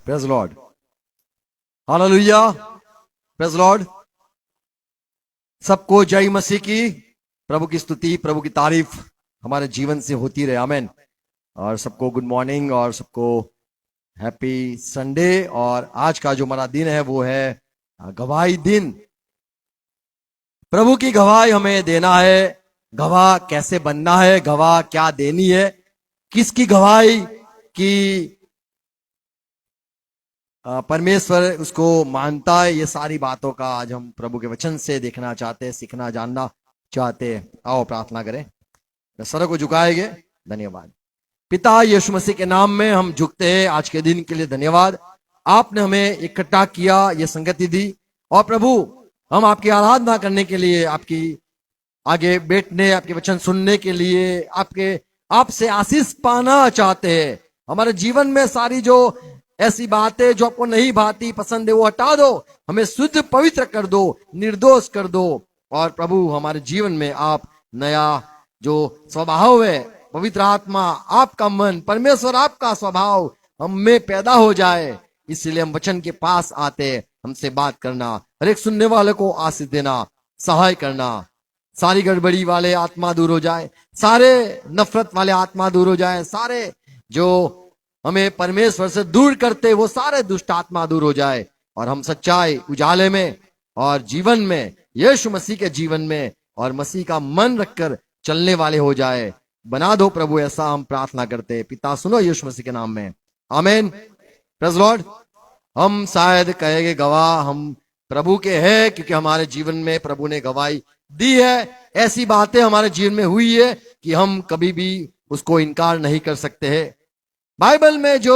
Praise Lord, hallelujah, praise Lord. सबको जय मसीह की, प्रभु की स्तुति, प्रभु की तारीफ हमारे जीवन से होती रहे, आमेन। और सबको गुड मॉर्निंग और सबको हैप्पी संडे। और आज का जो हमारा दिन है वो है गवाही दिन। प्रभु की गवाही हमें देना है। गवाह कैसे बनना है, गवाह क्या देनी है, किसकी गवाही की परमेश्वर उसको मानता है, ये सारी बातों का आज हम प्रभु के वचन से देखना चाहते हैं, सीखना जानना चाहते हैं। आओ प्रार्थना करें, सर को झुकाएंगे। धन्यवाद पिता, यीशु मसीह के नाम में हम झुकते हैं। आज के दिन के लिए धन्यवाद, आपने हमें इकट्ठा किया, ये संगति दी। और प्रभु हम आपकी आराधना करने के लिए, आपकी आगे बैठने, आपके वचन सुनने के लिए, आपसे आशीष पाना चाहते हैं। हमारे जीवन में सारी जो ऐसी बातें जो आपको नहीं भाती, पसंद है, वो हटा दो। हमें शुद्ध पवित्र कर दो, निर्दोष कर दो। और प्रभु हमारे जीवन में आप नया जो स्वभाव है, पवित्र आत्मा, आपका मन, परमेश्वर आपका स्वभाव हम में पैदा हो जाए। इसलिए हम वचन के पास आते, हमसे बात करना, हर एक सुनने वाले को आशीष देना, सहाय करना। सारी गड़बड़ी वाले आत्मा दूर हो जाए, सारे नफरत वाले आत्मा दूर हो जाए, सारे जो हमें परमेश्वर से दूर करते वो सारे दुष्ट आत्मा दूर हो जाए। और हम सच्चाई उजाले में और जीवन में, यीशु मसीह के जीवन में और मसीह का मन रखकर चलने वाले हो जाए। बना दो प्रभु, ऐसा हम प्रार्थना करते हैं पिता, सुनो यीशु मसीह के नाम में, आमीन। Praise Lord. हम शायद कहेंगे गवाह हम प्रभु के हैं, क्योंकि हमारे जीवन में प्रभु ने गवाही दी है। ऐसी बातें हमारे जीवन में हुई है कि हम कभी भी उसको इनकार नहीं कर सकते हैं। बाइबल में जो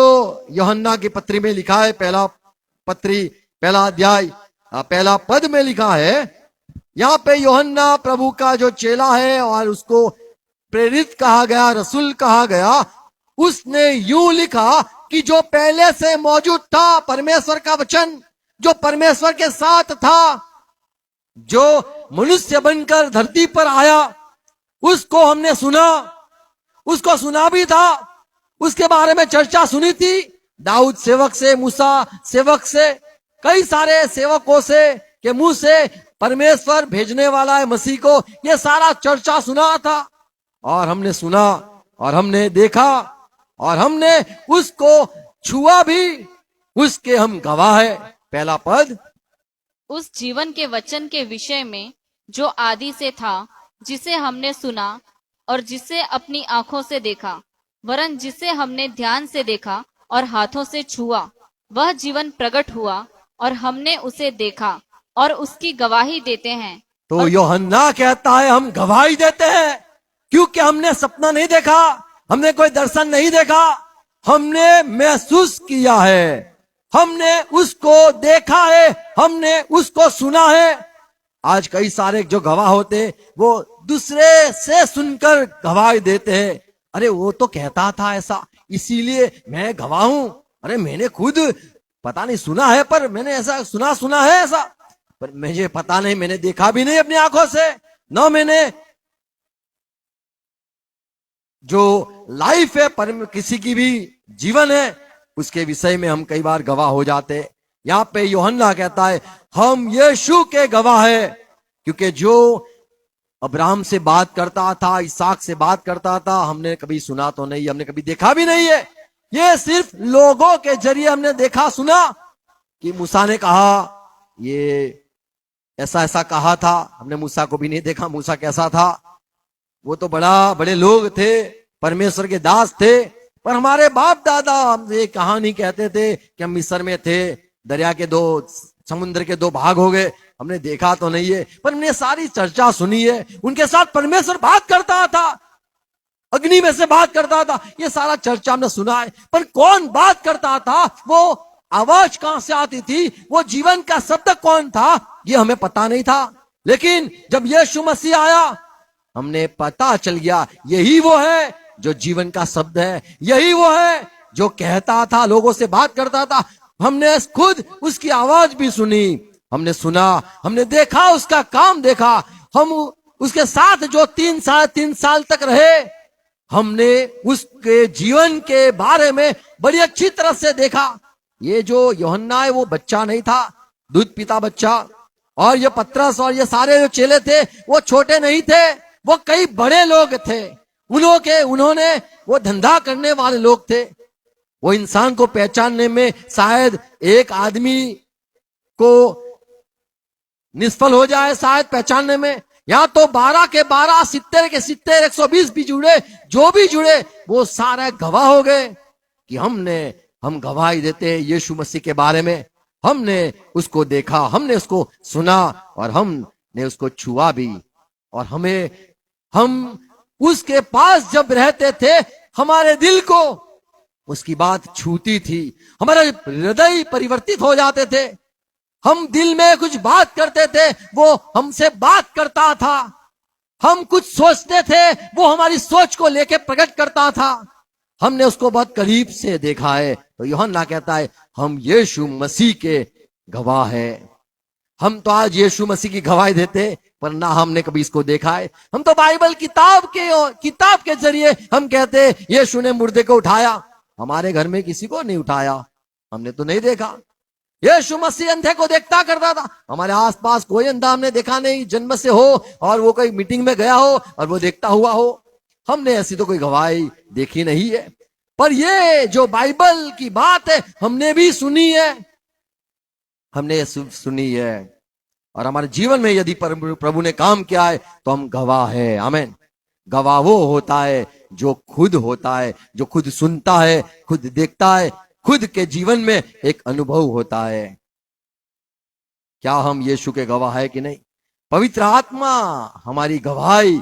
यूहन्ना की पत्री में लिखा है, पहला अध्याय पहला पद में लिखा है, यहाँ पे यूहन्ना प्रभु का जो चेला है और उसको प्रेरित कहा गया, रसूल कहा गया, उसने यूं लिखा कि जो पहले से मौजूद था, परमेश्वर का वचन जो परमेश्वर के साथ था, जो मनुष्य बनकर धरती पर आया, उसको हमने सुना, उसको सुना भी था, उसके बारे में चर्चा सुनी थी। दाऊद सेवक से, मूसा सेवक से, कई सारे सेवकों से के मुंह से परमेश्वर भेजने वाला है मसीह को, ये सारा चर्चा सुना था। और हमने सुना और हमने देखा और हमने उसको छुआ भी, उसके हम गवाह है। पहला पद, उस जीवन के वचन के विषय में जो आदि से था, जिसे हमने सुना और जिसे अपनी आंखों से देखा, वरन जिसे हमने ध्यान से देखा और हाथों से छुआ, वह जीवन प्रकट हुआ और हमने उसे देखा और उसकी गवाही देते हैं। तो यूहन्ना कहता है हम गवाही देते हैं, क्योंकि हमने सपना नहीं देखा, हमने कोई दर्शन नहीं देखा, हमने महसूस किया है, हमने उसको देखा है, हमने उसको सुना है। आज कई सारे जो गवाह होते वो दूसरे से सुनकर गवाही देते हैं। अरे वो तो कहता था ऐसा, इसीलिए मैं गवाह हूं। अरे मैंने खुद पता नहीं सुना है, पर मैंने ऐसा सुना है ऐसा, पर मुझे पता नहीं, मैंने देखा भी नहीं अपनी आंखों से, ना मैंने जो लाइफ है पर किसी की भी जीवन है, उसके विषय में हम कई बार गवाह हो जाते। यहाँ पे यूहन्ना कहता है हम यीशु के गवाह है, क्योंकि जो अब्राहम से बात करता था, इसहाक से बात करता था, हमने कभी सुना तो नहीं, हमने कभी देखा भी नहीं है। ये सिर्फ लोगों के जरिए हमने देखा सुना कि मूसा ने कहा, ये ऐसा ऐसा कहा था। हमने मूसा को भी नहीं देखा, मूसा कैसा था, वो तो बड़े लोग थे, परमेश्वर के दास थे। पर हमारे बाप दादा हमसे कहानी कहते थे कि हम मिस्र में थे, दरिया के समुद्र के दो भाग हो गए, हमने देखा तो नहीं है, पर हमने सारी चर्चा सुनी है। उनके साथ परमेश्वर बात करता था, अग्नि में से बात करता था, ये सारा चर्चा हमने सुना है। पर कौन बात करता था, वो आवाज कहां से आती थी, वो जीवन का शब्द कौन था, ये हमें पता नहीं था। लेकिन जब यीशु मसीह आया, हमने पता चल गया यही वो है जो जीवन का शब्द है, यही वो है जो कहता था, लोगों से बात करता था। हमने खुद उसकी आवाज भी सुनी, हमने सुना, हमने देखा, उसका काम देखा। हम उसके साथ जो 3 साल तक रहे, हमने उसके जीवन के बारे में बड़ी अच्छी तरह से देखा। ये जो यूहन्ना है वो बच्चा नहीं था, दूध पीता बच्चा, और ये पतरस और ये सारे जो चेले थे वो छोटे नहीं थे, वो कई बड़े लोग थे। उन्होंने वो धंधा करने वाले लोग थे। वो इंसान को पहचानने में शायद एक आदमी को निष्फल हो जाए, शायद पहचानने में। या तो 12 के 12, 70 के 70, 120 भी जुड़े, जो भी जुड़े वो सारे गवाह हो गए कि हम गवाही देते हैं यीशु मसीह के बारे में। हमने उसको देखा, हमने उसको सुना और हमने उसको छुआ भी। और हम उसके पास जब रहते थे हमारे दिल को उसकी बात छूती थी, हमारे हृदय परिवर्तित हो जाते थे। हम दिल में कुछ बात करते थे, वो हमसे बात करता था। हम कुछ सोचते थे, वो हमारी सोच को लेके प्रकट करता था। हमने उसको बहुत करीब से देखा है। तो यूहन्ना कहता है हम यीशु मसीह के गवाह हैं। हम तो आज यीशु मसीह की गवाही देते, पर ना हमने कभी इसको देखा है। हम तो बाइबल किताब के जरिए हम कहते यीशु ने मुर्दे को उठाया। हमारे घर में किसी को नहीं उठाया, हमने तो नहीं देखा। यीशु मसीह अंधे को देखता करता था, हमारे आसपास कोई अंधा हमने देखा नहीं जन्म से हो, और वो कोई मीटिंग में गया हो और वो देखता हुआ हो। हमने ऐसी तो कोई गवाही देखी नहीं है। पर ये जो बाइबल की बात है हमने भी सुनी है, हमने सुनी है। और हमारे जीवन में यदि प्रभु ने काम किया है तो हम गवाह है। आमीन। गवाह वो होता है जो खुद होता है, जो खुद सुनता है, खुद देखता है, खुद के जीवन में एक अनुभव होता है। क्या हम यीशु के गवाह है कि नहीं? पवित्र आत्मा हमारी गवाही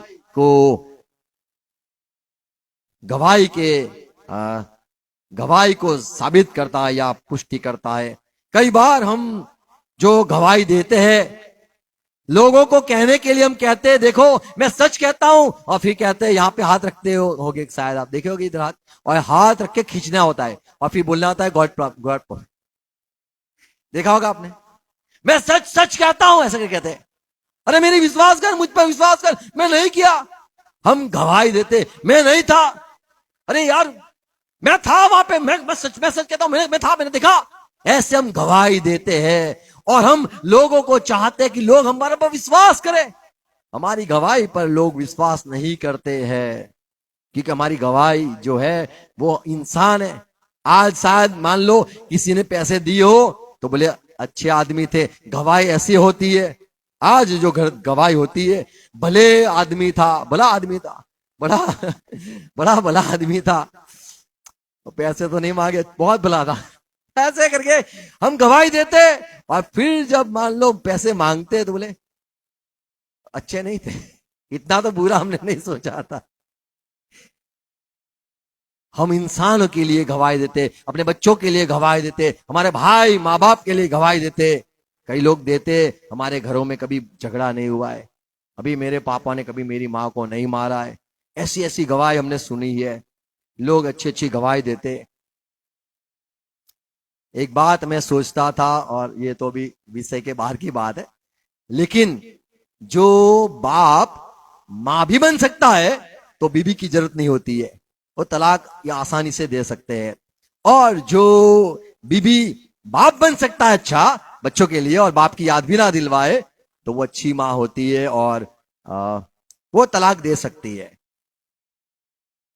को साबित करता है या पुष्टि करता है। कई बार हम जो गवाही देते हैं, लोगों को कहने के लिए हम कहते हैं देखो मैं सच कहता हूं, और फिर कहते हैं यहाँ पे हाथ रखते होगे, शायद आप देखे होगे इधर हाथ, और हाथ रख के खींचना होता है और फिर बोलना होता है गॉड। देखा होगा आपने, मैं सच कहता हूं ऐसा कहते हैं। अरे मेरी विश्वास कर, मुझ पर विश्वास कर, मैं नहीं किया। हम गवाही देते मैं नहीं था, अरे यार मैं था वहां पे, मैं सच कहता हूं, मैं था, मैंने देखा। ऐसे हम गवाही देते हैं और हम लोगों को चाहते हैं कि लोग हमारे पर विश्वास करें। हमारी गवाही पर लोग विश्वास नहीं करते हैं, क्योंकि हमारी गवाही जो है वो इंसान है। आज शायद मान लो किसी ने पैसे दिए हो तो बोले अच्छे आदमी थे, गवाही ऐसी होती है। आज जो गवाही होती है भले आदमी था, भला आदमी था, भला आदमी था, तो पैसे तो नहीं मांगे, बहुत भला था, ऐसे करके हम गवाही देते। और फिर जब मान लो पैसे मांगते तो बोले अच्छे नहीं थे, इतना तो बुरा हमने नहीं सोचा था। हम इंसानों के लिए गवाही देते, अपने बच्चों के लिए गवाही देते, हमारे भाई माँ बाप के लिए गवाही देते। कई लोग देते हमारे घरों में कभी झगड़ा नहीं हुआ है, अभी मेरे पापा ने कभी मेरी माँ को नहीं मारा है, ऐसी ऐसी गवाही हमने सुनी है। लोग अच्छी अच्छी गवाही देते। एक बात मैं सोचता था, और ये तो भी विषय के बाहर की बात है, लेकिन जो बाप मां भी बन सकता है तो बीबी की जरूरत नहीं होती है, वो तलाक या आसानी से दे सकते हैं। और जो बीबी बाप बन सकता है अच्छा बच्चों के लिए, और बाप की याद भी ना दिलवाए, तो वो अच्छी मां होती है और वो तलाक दे सकती है।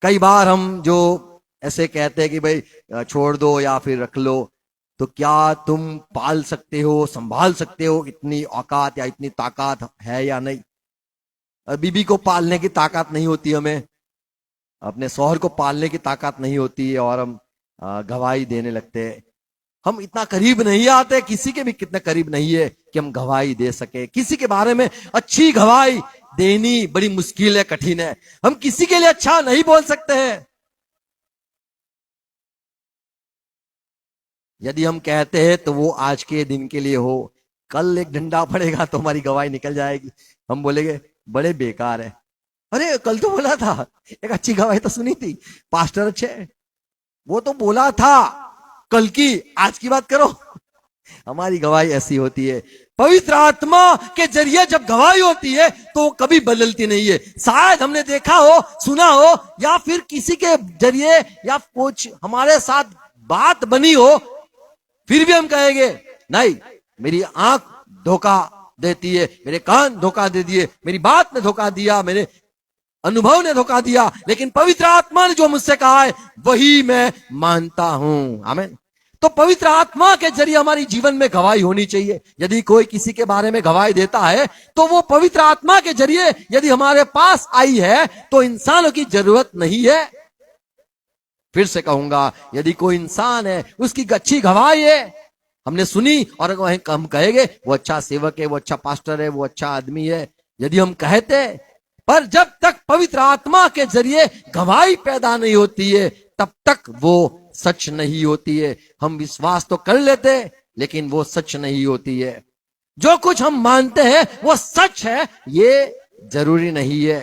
कई बार हम जो ऐसे कहते हैं कि भाई छोड़ दो या फिर रख लो, तो क्या तुम पाल सकते हो, संभाल सकते हो, इतनी औकात या इतनी ताकत है या नहीं? बीबी को पालने की ताकत नहीं होती, हमें अपने शौहर को पालने की ताकत नहीं होती है, और हम गवाही देने लगते हैं। हम इतना करीब नहीं आते, किसी के भी कितना करीब नहीं है कि हम गवाही दे सके। किसी के बारे में अच्छी गवाही देनी बड़ी मुश्किल है, कठिन है। हम किसी के लिए अच्छा नहीं बोल सकते हैं। यदि हम कहते हैं तो वो आज के दिन के लिए हो, कल एक डंडा पड़ेगा तो हमारी गवाही निकल जाएगी, हम बोलेंगे बड़े बेकार है। अरे कल तो बोला था, एक अच्छी गवाही तो सुनी थी, पास्टर अच्छे, वो तो बोला था कल की, आज की बात करो। हमारी गवाही ऐसी होती है। पवित्र आत्मा के जरिए जब गवाही होती है तो वो कभी बदलती नहीं है। शायद हमने देखा हो, सुना हो, या फिर किसी के जरिए या कुछ हमारे साथ बात बनी हो, फिर भी हम कहेंगे नहीं, मेरी आंख धोखा देती है, मेरे कान धोखा दे दिए, मेरी बात ने धोखा दिया, मेरे अनुभव ने धोखा दिया, लेकिन पवित्र आत्मा ने जो मुझसे कहा है वही मैं मानता हूं। आमीन। तो पवित्र आत्मा के जरिए हमारी जीवन में गवाही होनी चाहिए। यदि कोई किसी के बारे में गवाही देता है तो वो पवित्र आत्मा के जरिए यदि हमारे पास आई है तो इंसानों की जरूरत नहीं है। फिर से कहूंगा, यदि कोई इंसान है उसकी अच्छी गवाही है, हमने सुनी और हम कहेंगे वो अच्छा सेवक है, वो अच्छा पास्टर है, वो अच्छा आदमी है, यदि हम कहते, पर जब तक पवित्र आत्मा के जरिए गवाही पैदा नहीं होती है तब तक वो सच नहीं होती है। हम विश्वास तो कर लेते लेकिन वो सच नहीं होती है। जो कुछ हम मानते हैं वो सच है ये जरूरी नहीं है।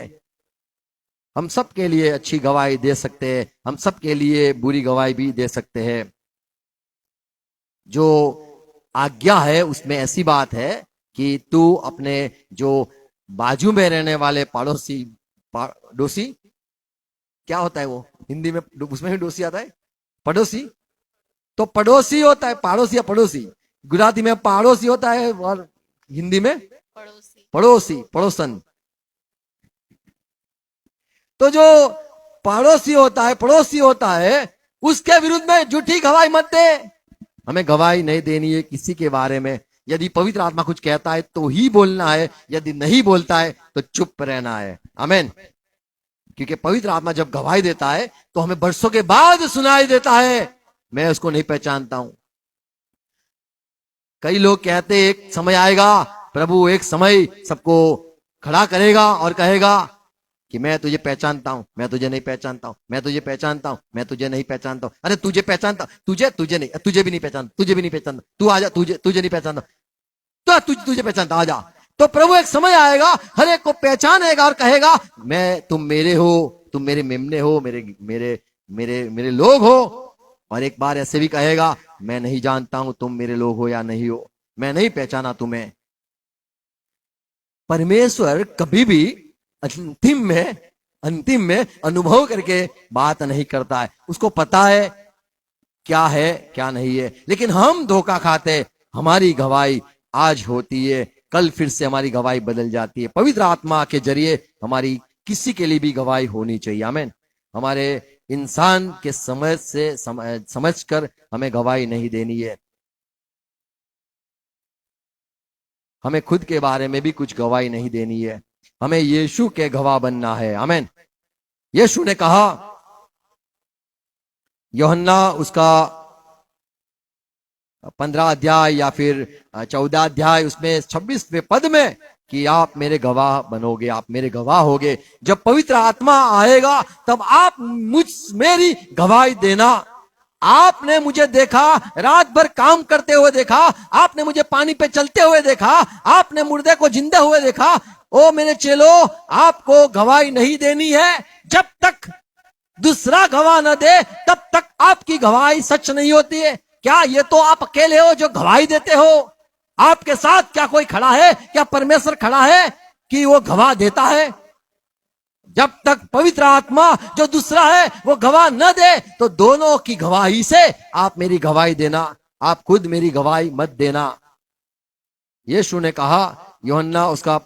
हम सबके लिए अच्छी गवाही दे सकते हैं, हम सबके लिए बुरी गवाही भी दे सकते हैं। जो आज्ञा है उसमें ऐसी बात है कि तू अपने जो बाजू में रहने वाले डोसी क्या होता है वो हिंदी में, उसमें भी डोसी आता है, पड़ोसी। तो पड़ोसी होता है, पड़ोसी या पड़ोसी, गुजराती में पड़ोसी होता है और हिंदी में पड़ोसी, पड़ोसन। तो जो पड़ोसी होता है उसके विरुद्ध में झूठी गवाही मत दे। हमें गवाही नहीं देनी है किसी के बारे में। यदि पवित्र आत्मा कुछ कहता है तो ही बोलना है, यदि नहीं बोलता है तो चुप रहना है। आमीन। क्योंकि पवित्र आत्मा जब गवाही देता है तो हमें बरसों के बाद सुनाई देता है, मैं उसको नहीं पहचानता हूं। कई लोग कहते एक समय आएगा, प्रभु एक समय सबको खड़ा करेगा और कहेगा कि मैं तुझे पहचानता हूं, मैं तुझे नहीं पहचानता हूं, मैं तुझे पहचानता हूं, मैं तुझे नहीं पहचानता हूं। अरे तुझे पहचानता, तुझे नहीं, तुझे भी नहीं पहचानता, तू आजा, तुझे नहीं पहचानता, तो तुझे पहचानता, आजा। तो प्रभु एक समय आएगा, हर एक को पहचानेगा और कहेगा तुम मेरे हो, तुम मेरे मेमने हो, मेरे मेरे मेरे मेरे लोग हो। और एक बार ऐसे भी कहेगा मैं नहीं जानता हूं तुम मेरे लोग हो या नहीं हो, मैं नहीं पहचाना तुम्हें। परमेश्वर कभी भी अंतिम में अनुभव करके बात नहीं करता है। उसको पता है क्या नहीं है, लेकिन हम धोखा खाते। हमारी गवाही आज होती है, कल फिर से हमारी गवाही बदल जाती है। पवित्र आत्मा के जरिए हमारी किसी के लिए भी गवाही होनी चाहिए। आमीन। हमारे इंसान के समझ कर हमें गवाही नहीं देनी है। हमें खुद के बारे में भी कुछ गवाही नहीं देनी है, हमें यीशु के गवाह बनना है। आमीन। यीशु ने कहा, यूहन्ना उसका 15 अध्याय या फिर 14 अध्याय उसमें 26वें पद में कि आप मेरे गवाह बनोगे, आप मेरे गवाह होगे। जब पवित्र आत्मा आएगा तब आप मेरी गवाही देना। आपने मुझे देखा, रात भर काम करते हुए देखा, आपने मुझे पानी पे चलते हुए देखा, आपने मुर्दे को जिंदा हुए देखा। ओ मेरे चेलों, आपको गवाही नहीं देनी है। जब तक दूसरा गवाह न दे तब तक आपकी गवाही सच नहीं होती है। क्या ये तो आप अकेले हो जो गवाही देते हो? आपके साथ क्या कोई खड़ा है? क्या परमेश्वर खड़ा है कि वो गवाह देता है? जब तक पवित्र आत्मा जो दूसरा है वो गवाह न दे तो दोनों की गवाही से आप मेरी गवाही देना, आप खुद मेरी गवाही मत देना। यीशु ने कहा, यूहन्ना उसका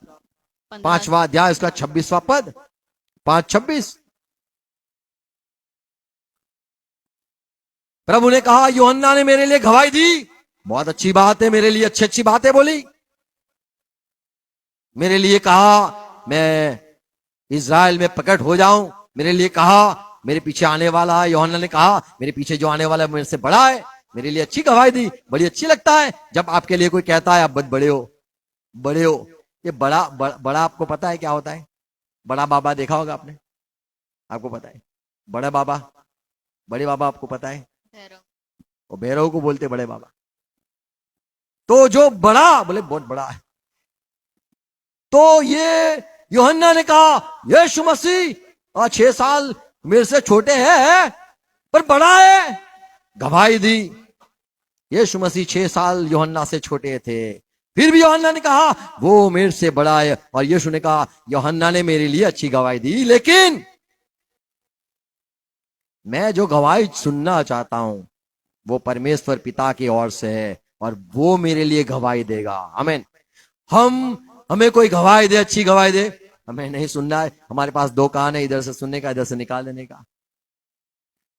5वां अध्याय उसका 26वां पद, 5:26, प्रभु ने कहा यूहन्ना ने मेरे लिए गवाही दी। बहुत अच्छी बात है, मेरे लिए अच्छी बातें बोली। मेरे लिए कहा मैं इज़राइल में प्रकट हो जाऊं, मेरे लिए कहा मेरे पीछे आने वाला है। यूहन्ना ने कहा मेरे पीछे जो आने वाला है मेरे से बड़ा है। मेरे लिए अच्छी गवाही दी, बड़ी अच्छी लगता है जब आपके लिए कोई कहता है आप बहुत बड़े हो। ये बड़ा आपको पता है क्या होता है? बड़ा बाबा देखा होगा आपने, आपको पता है बड़े बाबा आपको पता है? और भैरव को बोलते बड़े बाबा। तो जो बड़ा बोले बहुत बड़ा है। तो ये यूहन्ना ने कहा यीशु मसीह 6 साल मेरे से छोटे हैं पर बड़ा है। गवाही दी, यीशु मसीह 6 साल यूहन्ना से छोटे थे, फिर भी यूहन्ना ने कहा वो मेरे से बड़ा है। और यीशु ने कहा यूहन्ना ने मेरे लिए अच्छी गवाही दी, लेकिन मैं जो गवाही सुनना चाहता हूं वो परमेश्वर पिता की ओर से है और वो मेरे लिए गवाही देगा। आमीन। हमें कोई गवाही दे, अच्छी गवाही दे, हमें नहीं सुनना है। हमारे पास दो कान है, इधर से सुनने का, इधर से निकाल देने का।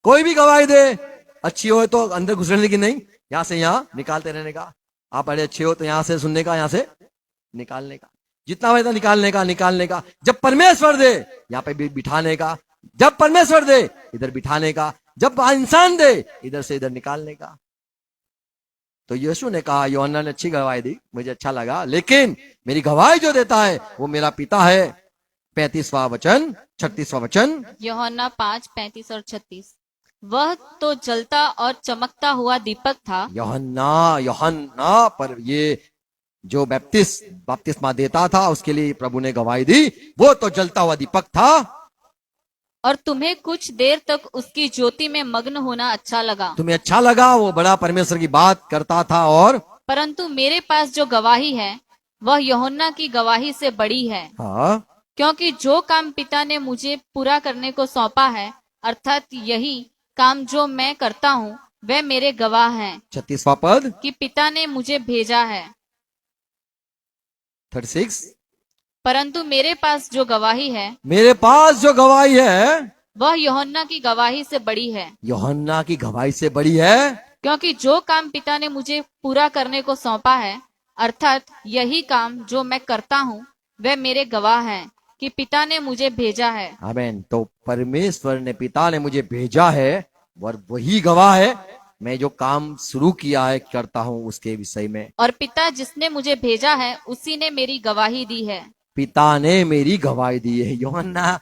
कोई भी गवाही दे अच्छी हो तो अंदर घुसने की नहीं, यहां से यहां निकालते रहने का। आप बड़े अच्छे हो तो यहां से सुनने का, यहां से निकालने का, जितना हो निकालने का। जब परमेश्वर दे यहाँ पे भी बिठाने का, जब परमेश्वर दे इधर बिठाने का, जब इंसान दे इधर से इधर निकालने का। तो यीशु ने कहा, यूहन्ना ने अच्छी गवाही दी, मुझे अच्छा लगा, लेकिन मेरी गवाही जो देता है वो मेरा पिता है। 35वां वचन, 36वां वचन। यूहन्ना 5, 35 और 36। वह तो जलता और चमकता हुआ दीपक था। यूहन्ना पर ये जो बपतिस्मा देता था उसके लिए प्रभु ने गवाही दी, वो तो जलता हुआ दीपक था। और तुम्हें कुछ देर तक उसकी ज्योति में मग्न होना अच्छा लगा। तुम्हें अच्छा लगा, वो बड़ा परमेश्वर की बात करता था। और परंतु मेरे पास जो गवाही है वह यूहन्ना की गवाही से बड़ी है। हाँ, क्योंकि जो काम पिता ने मुझे पूरा करने को सौंपा है, अर्थात यही काम जो मैं करता हूँ, वह मेरे गवाह हैं 36वां पद, कि पिता ने मुझे भेजा है। 36। परंतु मेरे पास जो गवाही है, मेरे पास जो गवाही है वह यूहन्ना की गवाही से बड़ी है। यूहन्ना की गवाही से बड़ी है। क्योंकि जो काम पिता ने मुझे पूरा करने को सौंपा है, अर्थात यही काम जो मैं करता हूँ, वह मेरे गवाह हैं कि पिता ने मुझे भेजा है। आमीन। तो परमेश्वर ने, पिता ने मुझे भेजा है और वही गवाह है। मैं जो काम शुरू किया है, करता हूँ, उसके विषय में। और पिता जिसने मुझे भेजा है उसी ने मेरी गवाही दी है। पिता ने मेरी गवाही दी है। यूहन्ना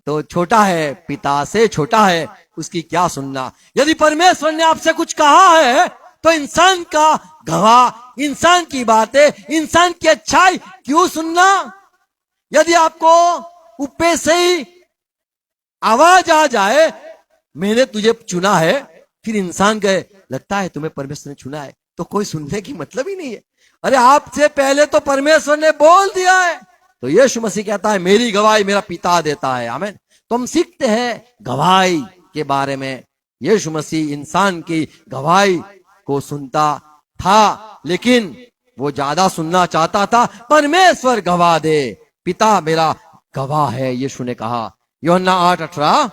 तो छोटा है, पिता से छोटा है, उसकी क्या सुनना। यदि परमेश्वर ने आपसे कुछ कहा है तो इंसान का गवाह, इंसान की बातें, इंसान की अच्छाई क्यों सुनना। यदि आपको ऊपर से ही आवाज आ जाए, मैंने तुझे चुना है, फिर इंसान कहे लगता है तुम्हें परमेश्वर ने चुना है, तो कोई सुनने की मतलब ही नहीं है। अरे आपसे पहले तो परमेश्वर ने बोल दिया है। तो यीशु मसीह कहता है मेरी गवाही मेरा पिता देता है। आमीन। तो हम सीखते हैं गवाही के बारे में। यीशु मसीह इंसान की गवाही को सुनता था, लेकिन वो ज्यादा सुनना चाहता था परमेश्वर गवाह दे, पिता मेरा गवाह है, यीशु ने कहा। यूहन्ना 8:18।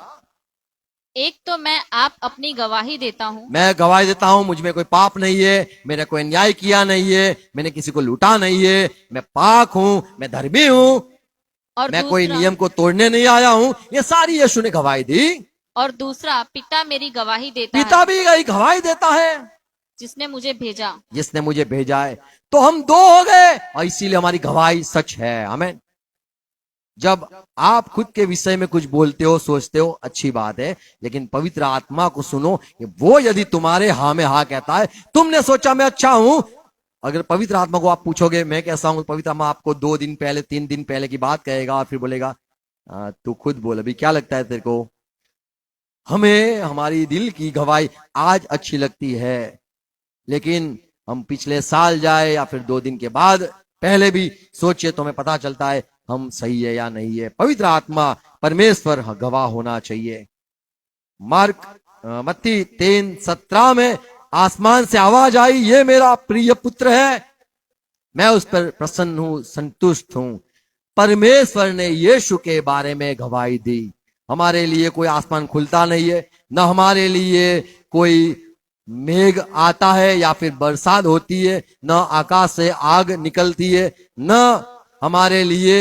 एक तो मैं आप अपनी गवाही देता हूँ। मैं गवाही देता हूं, मुझ में कोई पाप नहीं है, मैंने कोई अन्याय किया नहीं है, मैंने किसी को लूटा नहीं है, मैं पाक हूं, मैं धर्मी हूं, और मैं कोई नियम को तोड़ने नहीं आया हूं। ये सारी यीशु ने गवाही दी। और दूसरा, पिता मेरी गवाही देता पिता है भी यही गवाही देता है, जिसने मुझे भेजा। जिसने मुझे भेजा है। तो हम दो हो गए और इसीलिए हमारी गवाही सच है। आमीन। जब आप खुद के विषय में कुछ बोलते हो, सोचते हो, अच्छी बात है, लेकिन पवित्र आत्मा को सुनो कि वो यदि तुम्हारे हाँ में हाँ कहता है, तुमने सोचा मैं अच्छा हूं। अगर पवित्र आत्मा को आप पूछोगे मैं कैसा हूं, पवित्र आत्मा आपको 2 दिन पहले, 3 दिन पहले की बात कहेगा और फिर बोलेगा तू खुद बोल, अभी क्या लगता है तेरे को। हमें हमारी दिल की गवाही आज अच्छी लगती है, लेकिन हम पिछले साल जाए या फिर 2 दिन के बाद पहले भी सोचिए तो हमें पता चलता है हम सही है या नहीं है। पवित्र आत्मा, परमेश्वर गवाह होना चाहिए। मत्ती 3:17 में आसमान से आवाज आई, ये मेरा प्रिय पुत्र है, मैं उस पर प्रसन्न हूं, संतुष्ट हूं। परमेश्वर ने यीशु के बारे में गवाही दी। हमारे लिए कोई आसमान खुलता नहीं है, न हमारे लिए कोई मेघ आता है या फिर बरसात होती है, न आकाश से आग निकलती है, न हमारे लिए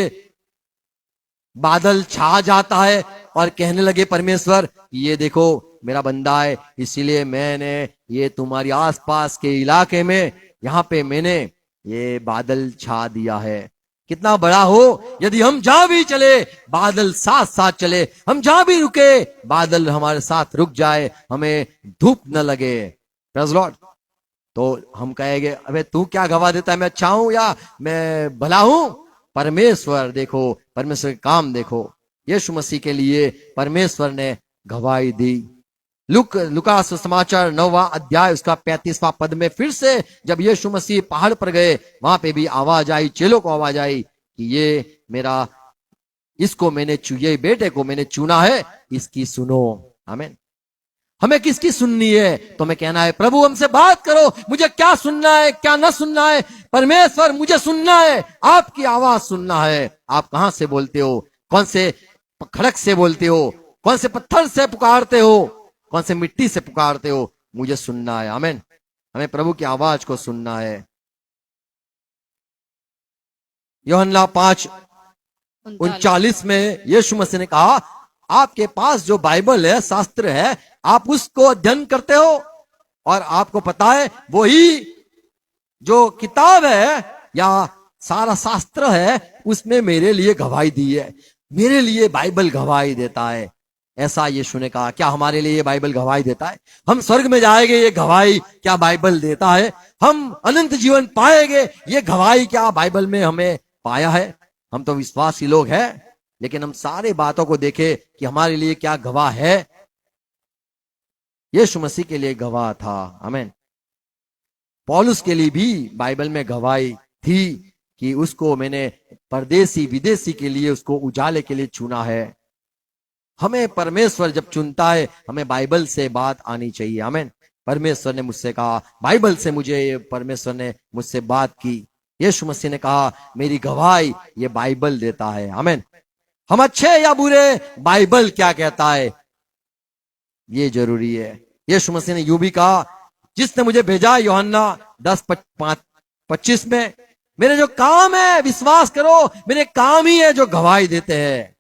बादल छा जाता है और कहने लगे परमेश्वर ये देखो मेरा बंदा है, इसीलिए मैंने ये तुम्हारी आसपास के इलाके में यहां पे मैंने ये बादल छा दिया है। कितना बड़ा हो, यदि हम जहां भी चले बादल साथ साथ चले, हम जहां भी रुके बादल हमारे साथ रुक जाए, हमें धूप न लगे। Praise Lord. तो हम कहेंगे अबे तू क्या गवाह देता है, मैं अच्छा हूं या मैं भला हूं। परमेश्वर देखो, परमेश्वर के काम देखो। यीशु मसीह के लिए परमेश्वर ने गवाही दी। लुका सुसमाचार 9वां अध्याय उसका 35वां पद में फिर से जब यीशु मसीह पहाड़ पर गए, वहां पे भी आवाज आई, चेलों को आवाज आई कि ये मेरा, इसको मैंने ये बेटे को मैंने चुना है, इसकी सुनो। आमीन। हमें किसकी सुननी है? तो हमें कहना है प्रभु हमसे बात करो, मुझे क्या सुनना है क्या ना सुनना है। परमेश्वर मुझे सुनना है, आपकी आवाज सुनना है। आप कहां से बोलते हो, कौन से खड़क से बोलते हो, कौन से पत्थर से पुकारते हो, कौन से मिट्टी से पुकारते हो, मुझे सुनना है। आमीन। हमें प्रभु की आवाज को सुनना है। यूहन्ना 5:39 में यीशु मसीह ने कहा, आपके पास जो बाइबल है, शास्त्र है, आप उसको अध्ययन करते हो और आपको पता है वही जो किताब है या सारा शास्त्र है उसमें मेरे लिए गवाही दी है। मेरे लिए बाइबल गवाही देता है। ऐसा यीशु ने कहा। क्या हमारे लिए ये बाइबल गवाही देता है? हम स्वर्ग में जाएंगे, ये गवाही क्या बाइबल देता है? हम अनंत जीवन पाएंगे, ये गवाही क्या बाइबल में हमें पाया है? हम तो विश्वासी लोग हैं, लेकिन हम सारे बातों को देखें कि हमारे लिए क्या गवाह है। यीशु मसीह के लिए गवाह था। आमीन। पौलुस के लिए भी बाइबल में गवाही थी कि उसको मैंने परदेसी विदेशी के लिए उसको उजाले के लिए चुना है। हमें परमेश्वर जब चुनता है, हमें बाइबल से बात आनी चाहिए। आमीन। परमेश्वर ने मुझसे कहा, बाइबल से मुझे परमेश्वर ने मुझसे बात की। यीशु मसीह ने कहा, मेरी गवाही ये बाइबल देता है। आमीन। हम अच्छे या बुरे, बाइबल क्या कहता है ये जरूरी है। यीशु मसीह ने यूं भी कहा, जिसने मुझे भेजा, यूहन्ना 10:25 में, मेरे जो काम है विश्वास करो, मेरे काम ही है जो गवाही देते हैं।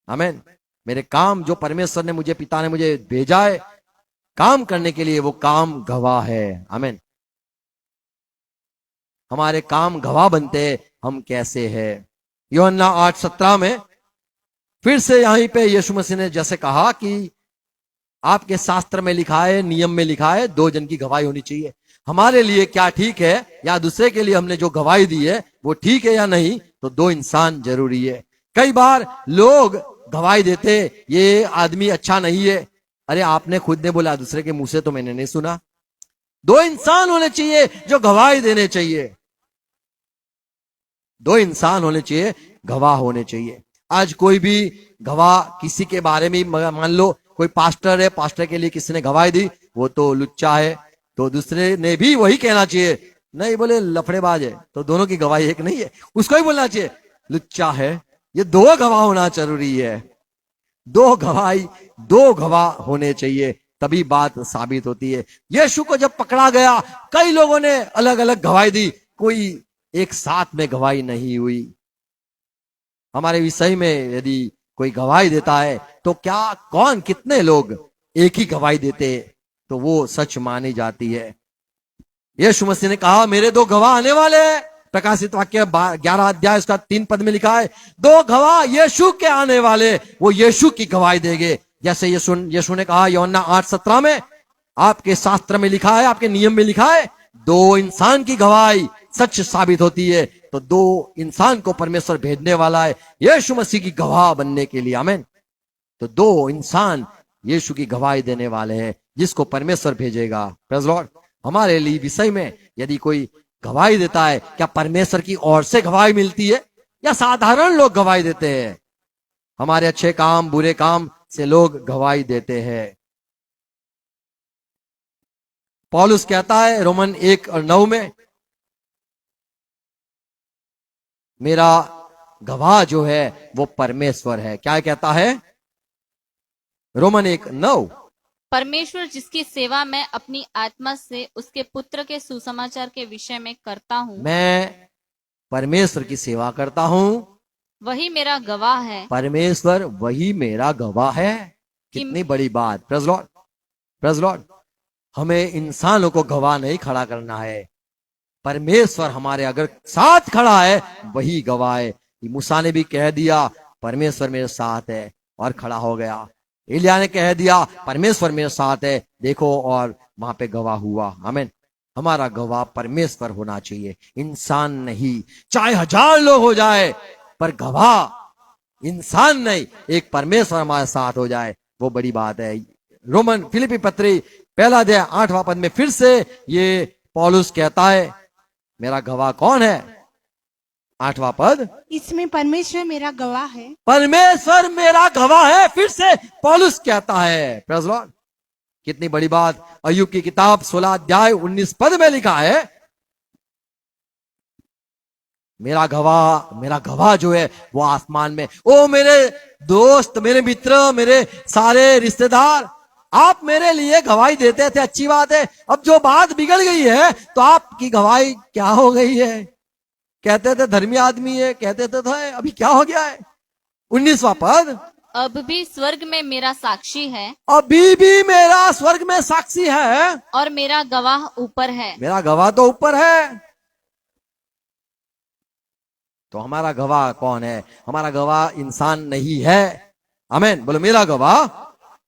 आमीन। मेरे काम जो परमेश्वर ने मुझे, पिता ने मुझे भेजा है काम करने के लिए, वो काम गवाह है। आमीन। हमारे काम गवाह बनते हैं हम कैसे हैं। यूहन्ना 8:17 में फिर से यहीं पे यीशु मसीह ने जैसे कहा कि आपके शास्त्र में लिखा है, नियम में लिखा है, 2 जन की गवाही होनी चाहिए। हमारे लिए क्या ठीक है या दूसरे के लिए हमने जो गवाही दी है वो ठीक है या नहीं, तो 2 इंसान जरूरी है। कई बार लोग गवाही देते, ये आदमी अच्छा नहीं है। अरे आपने खुद ने बोला, दूसरे के मुंह से तो मैंने नहीं सुना। 2 इंसान होने चाहिए जो गवाही देने चाहिए। 2 इंसान होने चाहिए, गवाह होने चाहिए। आज कोई भी गवाह किसी के बारे में, मान लो कोई पास्टर है, पास्टर के लिए किसी ने गवाही दी, वो तो लुच्चा है, तो दूसरे ने भी वही कहना चाहिए। नहीं बोले लफड़ेबाज है, तो दोनों की गवाही एक नहीं है, उसको ही बोलना चाहिए लुच्चा है। ये 2 गवाह होना जरूरी है। 2 गवाह होने चाहिए, तभी बात साबित होती है। यीशु को जब पकड़ा गया, कई लोगों ने अलग अलग गवाही दी, कोई एक साथ में गवाही नहीं हुई। हमारे विषय में यदि कोई गवाही देता है तो क्या कौन कितने लोग एक ही गवाही देते, तो वो सच मानी जाती है। यीशु मसीह ने कहा, मेरे 2 गवाह आने वाले हैं। प्रकाशित वाक्य 11 अध्याय उसका 3 पद में लिखा है, 2 गवाह यीशु के आने वाले, वो यीशु की गवाही देंगे। जैसे यीशु ने कहा यूहन्ना 8:17 में, आपके शास्त्र में लिखा है, आपके नियम में लिखा है, 2 इंसान की गवाही सच साबित होती है। तो 2 इंसान को परमेश्वर भेजने वाला है यीशु मसीह की गवाह बनने के लिए। आमीन। तो 2 इंसान यीशु की गवाही देने वाले हैं जिसको परमेश्वर भेजेगा। Praise Lord. हमारे लिए विषय में यदि कोई गवाही देता है, क्या परमेश्वर की ओर से गवाही मिलती है या साधारण लोग गवाही देते हैं? हमारे अच्छे काम बुरे काम से लोग गवाही देते हैं। पौलुस कहता है रोमन 1:9 में, मेरा गवाह जो है वो परमेश्वर है। क्या कहता है? रोमन 1:9, परमेश्वर जिसकी सेवा मैं अपनी आत्मा से उसके पुत्र के सुसमाचार के विषय में करता हूँ, मैं परमेश्वर की सेवा करता हूं, वही मेरा गवाह है। परमेश्वर वही मेरा गवाह है। कितनी बड़ी बात। Praise Lord. Praise Lord. हमें इंसानों को गवाह नहीं खड़ा करना है, परमेश्वर हमारे अगर साथ खड़ा है वही गवाह है। मूसा ने भी कह दिया परमेश्वर मेरे साथ है और खड़ा हो गया। एलिया ने कह दिया परमेश्वर मेरे साथ है, देखो, और वहां पे गवाह हुआ। आमीन। हमारा गवाह परमेश्वर होना चाहिए, इंसान नहीं। चाहे 1000 लोग हो जाए पर गवाह इंसान नहीं, एक परमेश्वर हमारे साथ हो जाए, वो बड़ी बात है। रोमन फिलिपी पत्री 1 अध्याय 8वां पद में फिर से ये पौलुस कहता है, मेरा गवाह कौन है? 8वां पद, इसमें परमेश्वर मेरा गवाह है। परमेश्वर मेरा गवाह है। फिर से पौलुस कहता है, प्रेज़ लॉर्ड, कितनी बड़ी बात। अय्यूब की किताब 16 अध्याय 19 पद में लिखा है, मेरा गवाह जो है वो आसमान में। ओ मेरे दोस्त, मेरे मित्र, मेरे सारे रिश्तेदार, आप मेरे लिए गवाही देते थे, अच्छी बात है। अब जो बात बिगड़ गई है तो आपकी गवाही क्या हो गई है? कहते थे धर्मी आदमी है, कहते थे, अभी क्या हो गया है? 19वां पद, अब भी स्वर्ग में मेरा साक्षी है अभी भी मेरा स्वर्ग में साक्षी है और मेरा गवाह ऊपर है। मेरा गवाह तो ऊपर है। तो हमारा गवाह कौन है? हमारा गवाह इंसान नहीं है। आमीन बोलो, मेरा गवाह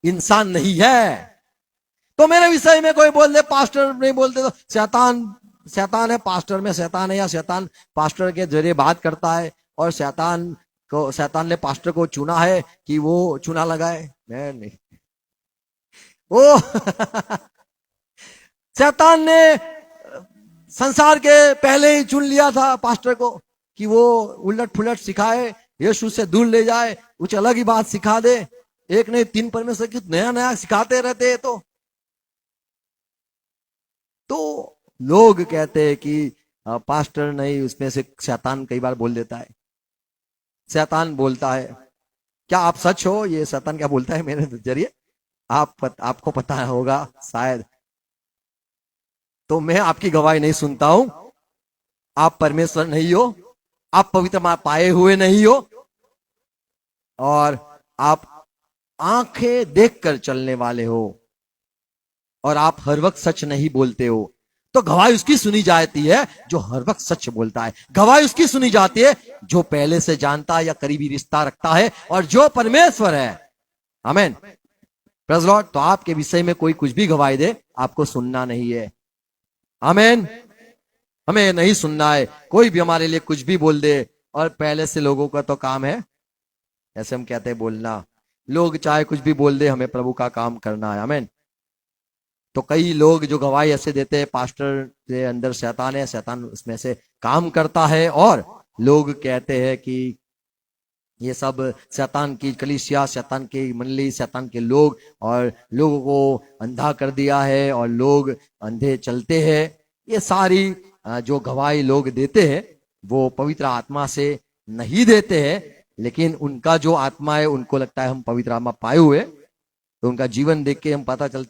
इंसान नहीं है। तो मेरे विषय में कोई बोल दे पास्टर नहीं बोलते तो शैतान है, पास्टर में शैतान है, या शैतान पास्टर के जरिए बात करता है और शैतान ने पास्टर को चुना है कि वो चुना लगाए। मैं नहीं वो शैतान ने संसार के पहले ही चुन लिया था पास्टर को कि वो उलट फुलट सिखाए, यीशु से दूर ले जाए, कुछ अलग ही बात सिखा दे। एक नहीं 3 परमेश्वर की नया नया सिखाते रहते हैं। तो लोग कहते हैं कि पास्टर नहीं, उसमें से शैतान कई बार बोल देता है, शैतान बोलता है। क्या आप सच हो? ये शैतान क्या बोलता है मेरे जरिए, आपको पता होगा शायद। तो मैं आपकी गवाही नहीं सुनता हूं। आप परमेश्वर नहीं हो, आप पवित्र आत्मा पाए हुए नहीं हो, और आप आंखें देखकर चलने वाले हो, और आप हर वक्त सच नहीं बोलते हो। तो गवाही उसकी सुनी जाती है जो हर वक्त सच बोलता है। गवाही उसकी सुनी जाती है जो पहले से जानता है या करीबी रिश्ता रखता है और जो परमेश्वर है। आमीन प्रेज़ लॉर्ड। तो आपके विषय में कोई कुछ भी गवाही दे, आपको सुनना नहीं है। आमीन, हमें नहीं सुनना है। कोई भी हमारे लिए कुछ भी बोल दे, और पहले से लोगों का तो काम है, ऐसे हम कहते हैं, बोलना। लोग चाहे कुछ भी बोल दे, हमें प्रभु का काम करना है। आमीन। तो कई लोग जो गवाही ऐसे देते हैं, पास्टर के अंदर शैतान है, शैतान उसमें से काम करता है, और लोग कहते हैं कि ये सब शैतान की कलीसिया, शैतान की मंडली, शैतान के लोग, और लोगों को अंधा कर दिया है और लोग अंधे चलते हैं। ये सारी जो गवाही लोग देते हैं वो पवित्र आत्मा से नहीं देते हैं, लेकिन उनका जो आत्मा है उनको लगता है हम पवित्र आत्मा पाए हुए। तो उनका जीवन देख के हम पता चल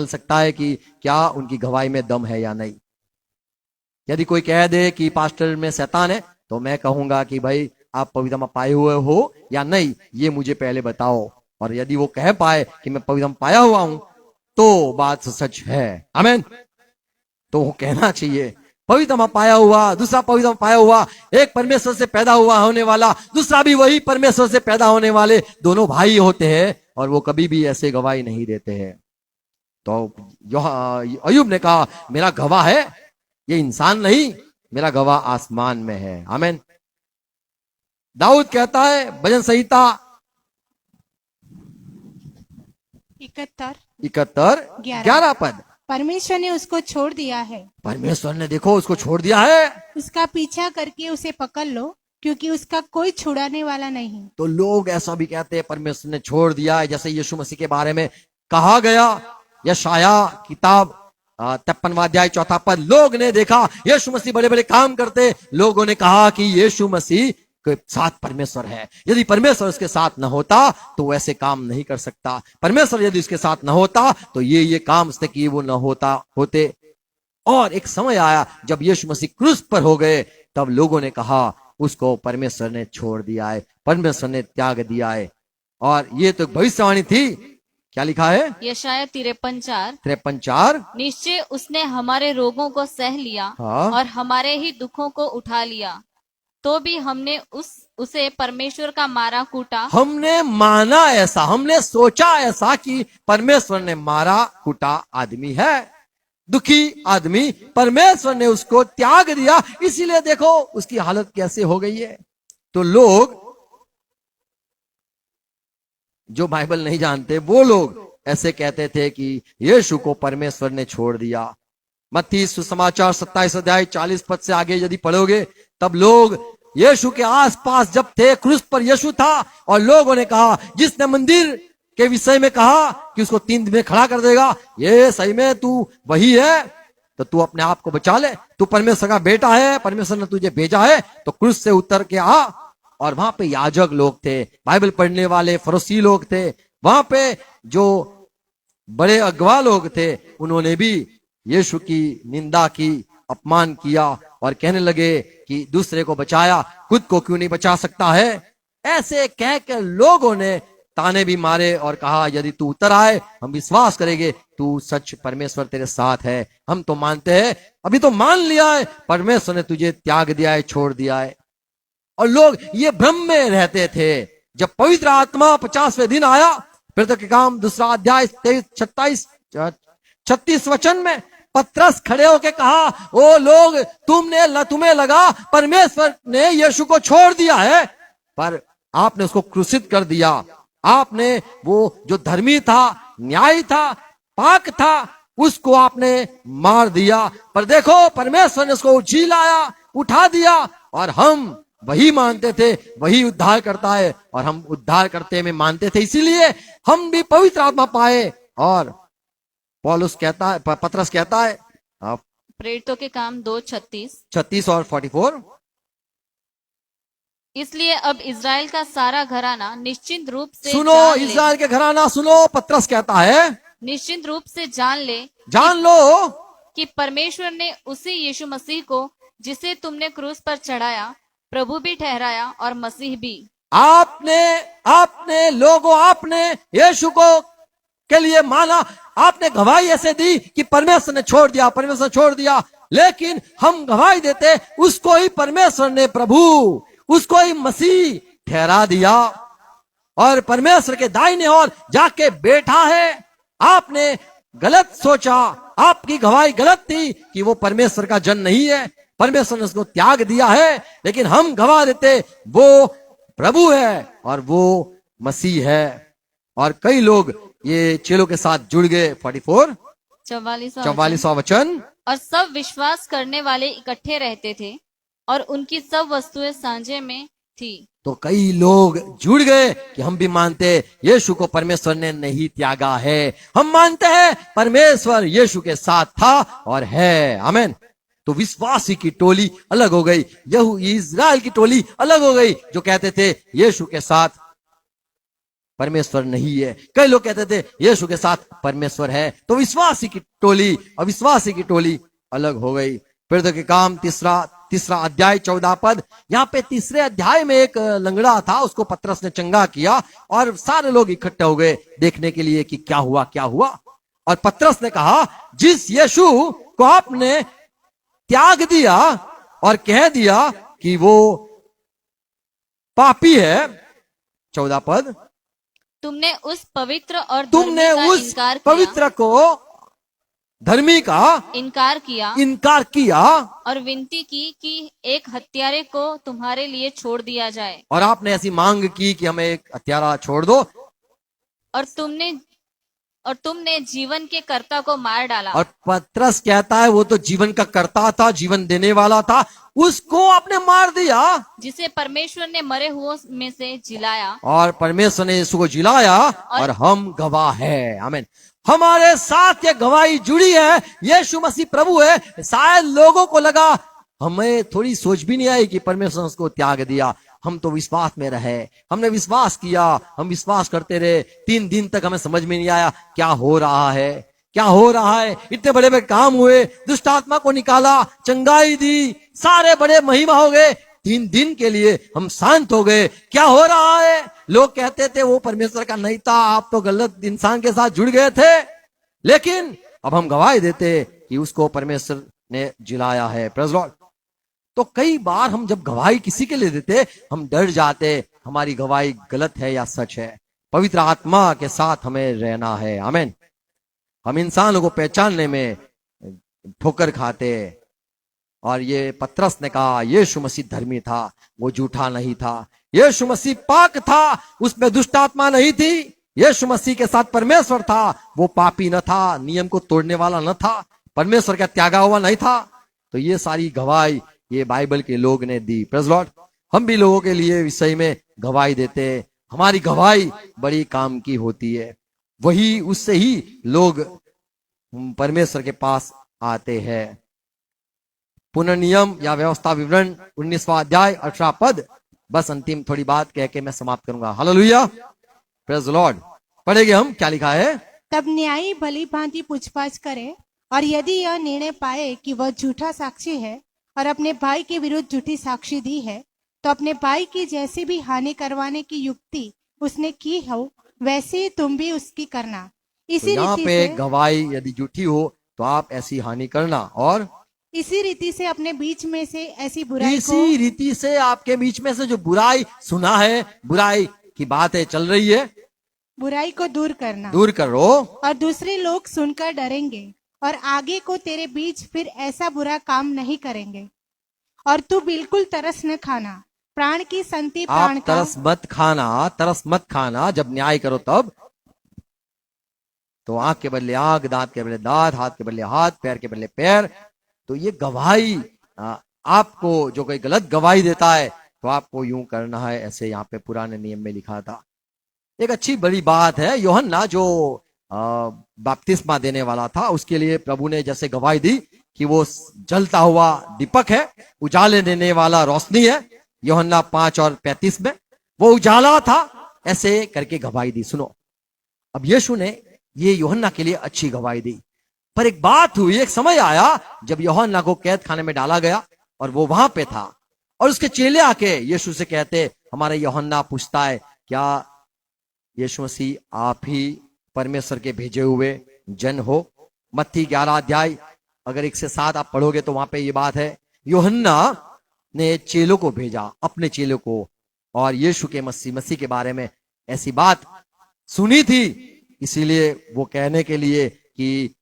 सकता है कि क्या उनकी गवाही में दम है या नहीं। यदि कोई कह दे कि पास्टर में शैतान है, तो मैं कहूंगा कि भाई आप पवित्र आत्मा पाए हुए हो या नहीं, ये मुझे पहले बताओ। और यदि वो कह पाए कि मैं पवित्र आत्मा पाया हुआ हूं, तो बात सच है। आमीन। तो वो कहना चाहिए पवित्र आत्मा पाया हुआ, दूसरा पवित्र आत्मा पाया हुआ, एक परमेश्वर से पैदा हुआ होने वाला, दूसरा भी वही परमेश्वर से पैदा होने वाले, दोनों भाई होते हैं, और वो कभी भी ऐसे गवाही नहीं देते हैं। तो अय्यूब ने कहा मेरा गवाह है ये इंसान नहीं, मेरा गवाह आसमान में है। आमीन। दाऊद कहता है भजन संहिता 71:11 पद, परमेश्वर ने उसको छोड़ दिया है, परमेश्वर ने देखो उसको छोड़ दिया है, उसका पीछा करके उसे पकड़ लो, क्योंकि उसका कोई छुड़ाने वाला नहीं। तो लोग ऐसा भी कहते हैं परमेश्वर ने छोड़ दिया है, जैसे यीशु मसीह के बारे में कहा गया यशाया किताब 53वां अध्याय 4 पद, लोग ने देखा यीशु मसीह बड़े बड़े काम करते, लोगों ने कहा कि यीशु मसीह के साथ परमेश्वर है, यदि परमेश्वर उसके साथ न होता तो वैसे काम नहीं कर सकता, परमेश्वर यदि उसके साथ न होता तो ये काम उसने किए वो न होते। और एक समय आया जब यीशु मसीह क्रूस पर हो गए, तब लोगों ने कहा उसको परमेश्वर ने छोड़ दिया है, परमेश्वर ने त्याग दिया है। और ये तो भविष्यवाणी थी। क्या लिखा है? यशाया 53:4 निश्चय उसने हमारे रोगों को सह लिया और हमारे ही दुखों को उठा लिया, तो भी हमने उसे परमेश्वर का मारा कूटा। हमने माना ऐसा, हमने सोचा ऐसा कि परमेश्वर ने मारा कूटा आदमी है, दुखी आदमी, परमेश्वर ने उसको त्याग दिया, इसीलिए देखो उसकी हालत कैसे हो गई है। तो लोग जो बाइबल नहीं जानते वो लोग ऐसे कहते थे कि यीशु को परमेश्वर ने छोड़ दिया। मत्ती सुसमाचार 27 अध्याय 40 पद से आगे यदि पढ़ोगे, तब लोग यीशु के आसपास जब थे, क्रूस पर यीशु था, और लोगों ने कहा जिसने मंदिर के विषय में कहा कि उसको 3 दिन में खड़ा कर देगा, ये सही में तू वही है तो तू अपने आप को बचा ले, तू परमेश्वर का बेटा है, परमेश्वर ने तुझे भेजा है, तो क्रूस से उतर के आ। और वहां पे याजक लोग थे, बाइबल पढ़ने वाले फरीसी लोग थे, वहां पे जो बड़े अगवा लोग थे, उन्होंने भी यीशु की निंदा की, अपमान किया और कहने लगे कि दूसरे को बचाया, खुद को क्यों नहीं बचा सकता है। ऐसे कह के लोगों ने ताने भी मारे और कहा यदि तू उतर आए हम विश्वास करेंगे तू सच परमेश्वर तेरे साथ है। हम तो मानते हैं, अभी तो मान लिया है परमेश्वर ने तुझे त्याग दिया है, छोड़ दिया है। और लोग ये भ्रम में रहते थे। जब पवित्र आत्मा 50वें दिन आया, प्रेरितों के काम 2 अध्याय 36 वचन में पतरस खड़े होके कहा, ओ लोग तुम्हें लगा परमेश्वर ने यीशु को छोड़ दिया है, पर आपने उसको क्रूसित कर दिया। आपने वो जो धर्मी था, न्यायी था, पाक था, उसको आपने मार दिया। पर देखो परमेश्वर ने उसको जी लाया, उठा दिया, और हम वही मानते थे वही उद्धार करता है, और हम उद्धार करते में मानते थे, इसीलिए हम भी पवित्र आत्मा पाए। और पौलुस कहता है, पतरस कहता है प्रेरितों के काम 2:36 और 44, इसलिए अब इज़राइल का सारा घराना निश्चित रूप से सुनो इज़राइल के घराना सुनो, पतरस कहता है निश्चित रूप से जान लो कि परमेश्वर ने उसी यीशु मसीह को जिसे तुमने क्रूस पर चढ़ाया प्रभु भी ठहराया और मसीह भी। आपने लोगों, आपने यीशु को के लिए माना, आपने गवाही ऐसे दी कि परमेश्वर ने छोड़ दिया, परमेश्वर ने छोड़ दिया, लेकिन हम गवाही देते उसको ही परमेश्वर ने प्रभु, उसको ही मसीह ठहरा दिया, और परमेश्वर के दाहिने ओर जाके बैठा है। आपने गलत सोचा, आपकी गवाही गलत थी कि वो परमेश्वर का जन नहीं है, परमेश्वर ने उसको त्याग दिया है, लेकिन हम गवाह देते वो प्रभु है और वो मसीह है। और कई लोग ये चेलों के साथ जुड़ गए। 44वां वचन, और सब विश्वास करने वाले इकट्ठे रहते थे और उनकी सब वस्तुएं सांझे में थी। तो कई लोग जुड़ गए कि हम भी मानते यीशु को परमेश्वर ने नहीं त्यागा है, हम मानते हैं परमेश्वर यीशु के साथ था और है। आमीन। तो विश्वासी की टोली अलग हो गई, इज़राइल की टोली अलग हो गई, जो कहते थे यीशु के साथ परमेश्वर नहीं है। कई लोग कहते थे यीशु के साथ परमेश्वर है। तो विश्वासी की टोली, अविश्वासी की टोली अलग हो गई। प्रेरितों के काम 3 अध्याय 14 पद, यहाँ पे 3 अध्याय में एक लंगड़ा था, उसको पतरस ने चंगा किया और सारे लोग इकट्ठे हो गए देखने के लिए कि क्या हुआ। और पतरस ने कहा, जिस यीशु को आपने त्याग दिया और कह दिया कि वो पापी है, 14 पद, तुमने उस पवित्र और पवित्र को धर्मी का इनकार किया और विनती की कि एक हत्यारे को तुम्हारे लिए छोड़ दिया जाए। और आपने ऐसी मांग की कि हमें एक हत्यारा छोड़ दो, और तुमने जीवन के कर्ता को मार डाला। और पतरस कहता है वो तो जीवन का कर्ता था, जीवन देने वाला था, उसको आपने मार दिया, जिसे परमेश्वर ने मरे हुओं में से जिलाया। और परमेश्वर ने यीशु को जिलाया, और हम गवाह है। आमीन। हमारे साथ ये गवाही जुड़ी है, यीशु मसीह प्रभु है। शायद लोगों को लगा, हमें थोड़ी सोच भी नहीं आई कि परमेश्वर ने उसको त्याग दिया, हम तो विश्वास में रहे, हमने विश्वास किया, हम विश्वास करते रहे, 3 दिन तक हमें समझ में नहीं आया क्या हो रहा है। इतने बड़े बड़े काम हुए, दुष्ट आत्मा को निकाला, चंगाई दी, सारे बड़े महिमा हो गए, 3 दिन के लिए हम शांत हो गए, क्या हो रहा है। लोग कहते थे वो परमेश्वर का नहीं था, आप तो गलत इंसान के साथ जुड़ गए थे, लेकिन अब हम गवाही देते कि उसको परमेश्वर ने जिलाया है। Praise Lord. तो कई बार हम जब गवाही किसी के लिए देते, हम डर जाते हमारी गवाही गलत है या सच है। पवित्र आत्मा के साथ हमें रहना है। आमीन। हम इंसानों को पहचानने में ठोकर खाते, और ये पतरस ने कहा यीशु मसीह धर्मी था, वो झूठा नहीं था, यीशु मसीह पाक था, उसमें दुष्ट आत्मा नहीं थी, यीशु मसीह के साथ परमेश्वर था, वो पापी न था, नियम को तोड़ने वाला न था, परमेश्वर का त्यागा हुआ नहीं था। तो ये सारी गवाही ये बाइबल के लोग ने दी। Praise Lord. हम भी लोगों के लिए विषय में गवाही देते, हमारी गवाही बड़ी काम की होती है। वही उससे ही लोग परमेश्वर के पास आते हैं। पुनर्नियम या व्यवस्था विवरण 19वां अध्याय 18 पद। बस अंतिम थोड़ी बात कह के मैं समाप्त करूंगा। Hallelujah, praise the Lord. पढ़ेंगे हम, क्या लिखा है। तब न्यायी भली भांति पूछताछ करे, और यदि यह निर्णय पाए कि वह झूठा साक्षी है और अपने भाई के विरुद्ध झूठी साक्षी दी है, तो अपने भाई की जैसी भी हानि करवाने की युक्ति उसने की हो, वैसे ही तुम भी उसकी करना। तो इसी यहाँ रीति पे से गवाही यदि झूठी हो तो आप ऐसी हानि करना, और इसी रीति से अपने बीच में से ऐसी बुराई को इसी रीति से आपके बीच में से जो बुराई सुना है, बुराई की बातें चल रही है, दूर करना। दूर करो। और दूसरे लोग सुनकर डरेंगे और आगे को तेरे बीच फिर ऐसा बुरा काम नहीं करेंगे। और तू बिल्कुल तरस न खाना, प्राण की संति प्राण आप का। तरस मत खाना, तरस मत खाना। जब न्याय करो तब तो आंख के बदले आंख, दांत के बदले दांत, हाथ के बदले हाथ, पैर के बदले पैर। तो ये गवाही आपको जो कोई गलत गवाही देता है तो आपको यूं करना है, ऐसे यहाँ पे पुराने नियम में लिखा था। एक अच्छी बड़ी बात है, यूहन्ना जो बपतिस्मा देने वाला था, उसके लिए प्रभु ने जैसे गवाही दी कि वो जलता हुआ दीपक है, उजाले देने वाला रोशनी है। यूहन्ना 5:35 में वो उजाला था, ऐसे करके गवाही दी। सुनो, अब यीशु ने ये यूहन्ना के लिए अच्छी गवाही दी, पर एक बात हुई, एक समय आया जब यूहन्ना को कैद खाने में डाला गया और वो वहां पे था, और उसके चेले आके यीशु से कहते, हमारा यूहन्ना पूछता है, क्या यीशु मसीह आप ही परमेश्वर के भेजे हुए जन हो? मत्ती 11 अध्याय अगर 1 से 7 आप पढ़ोगे तो वहां पे ये बात है। यूहन्ना ने चेलों को भेजा, अपने चेलों को, और यीशु के मसीह के बारे में ऐसी बात सुनी थी, इसीलिए वो कहने के लिए कि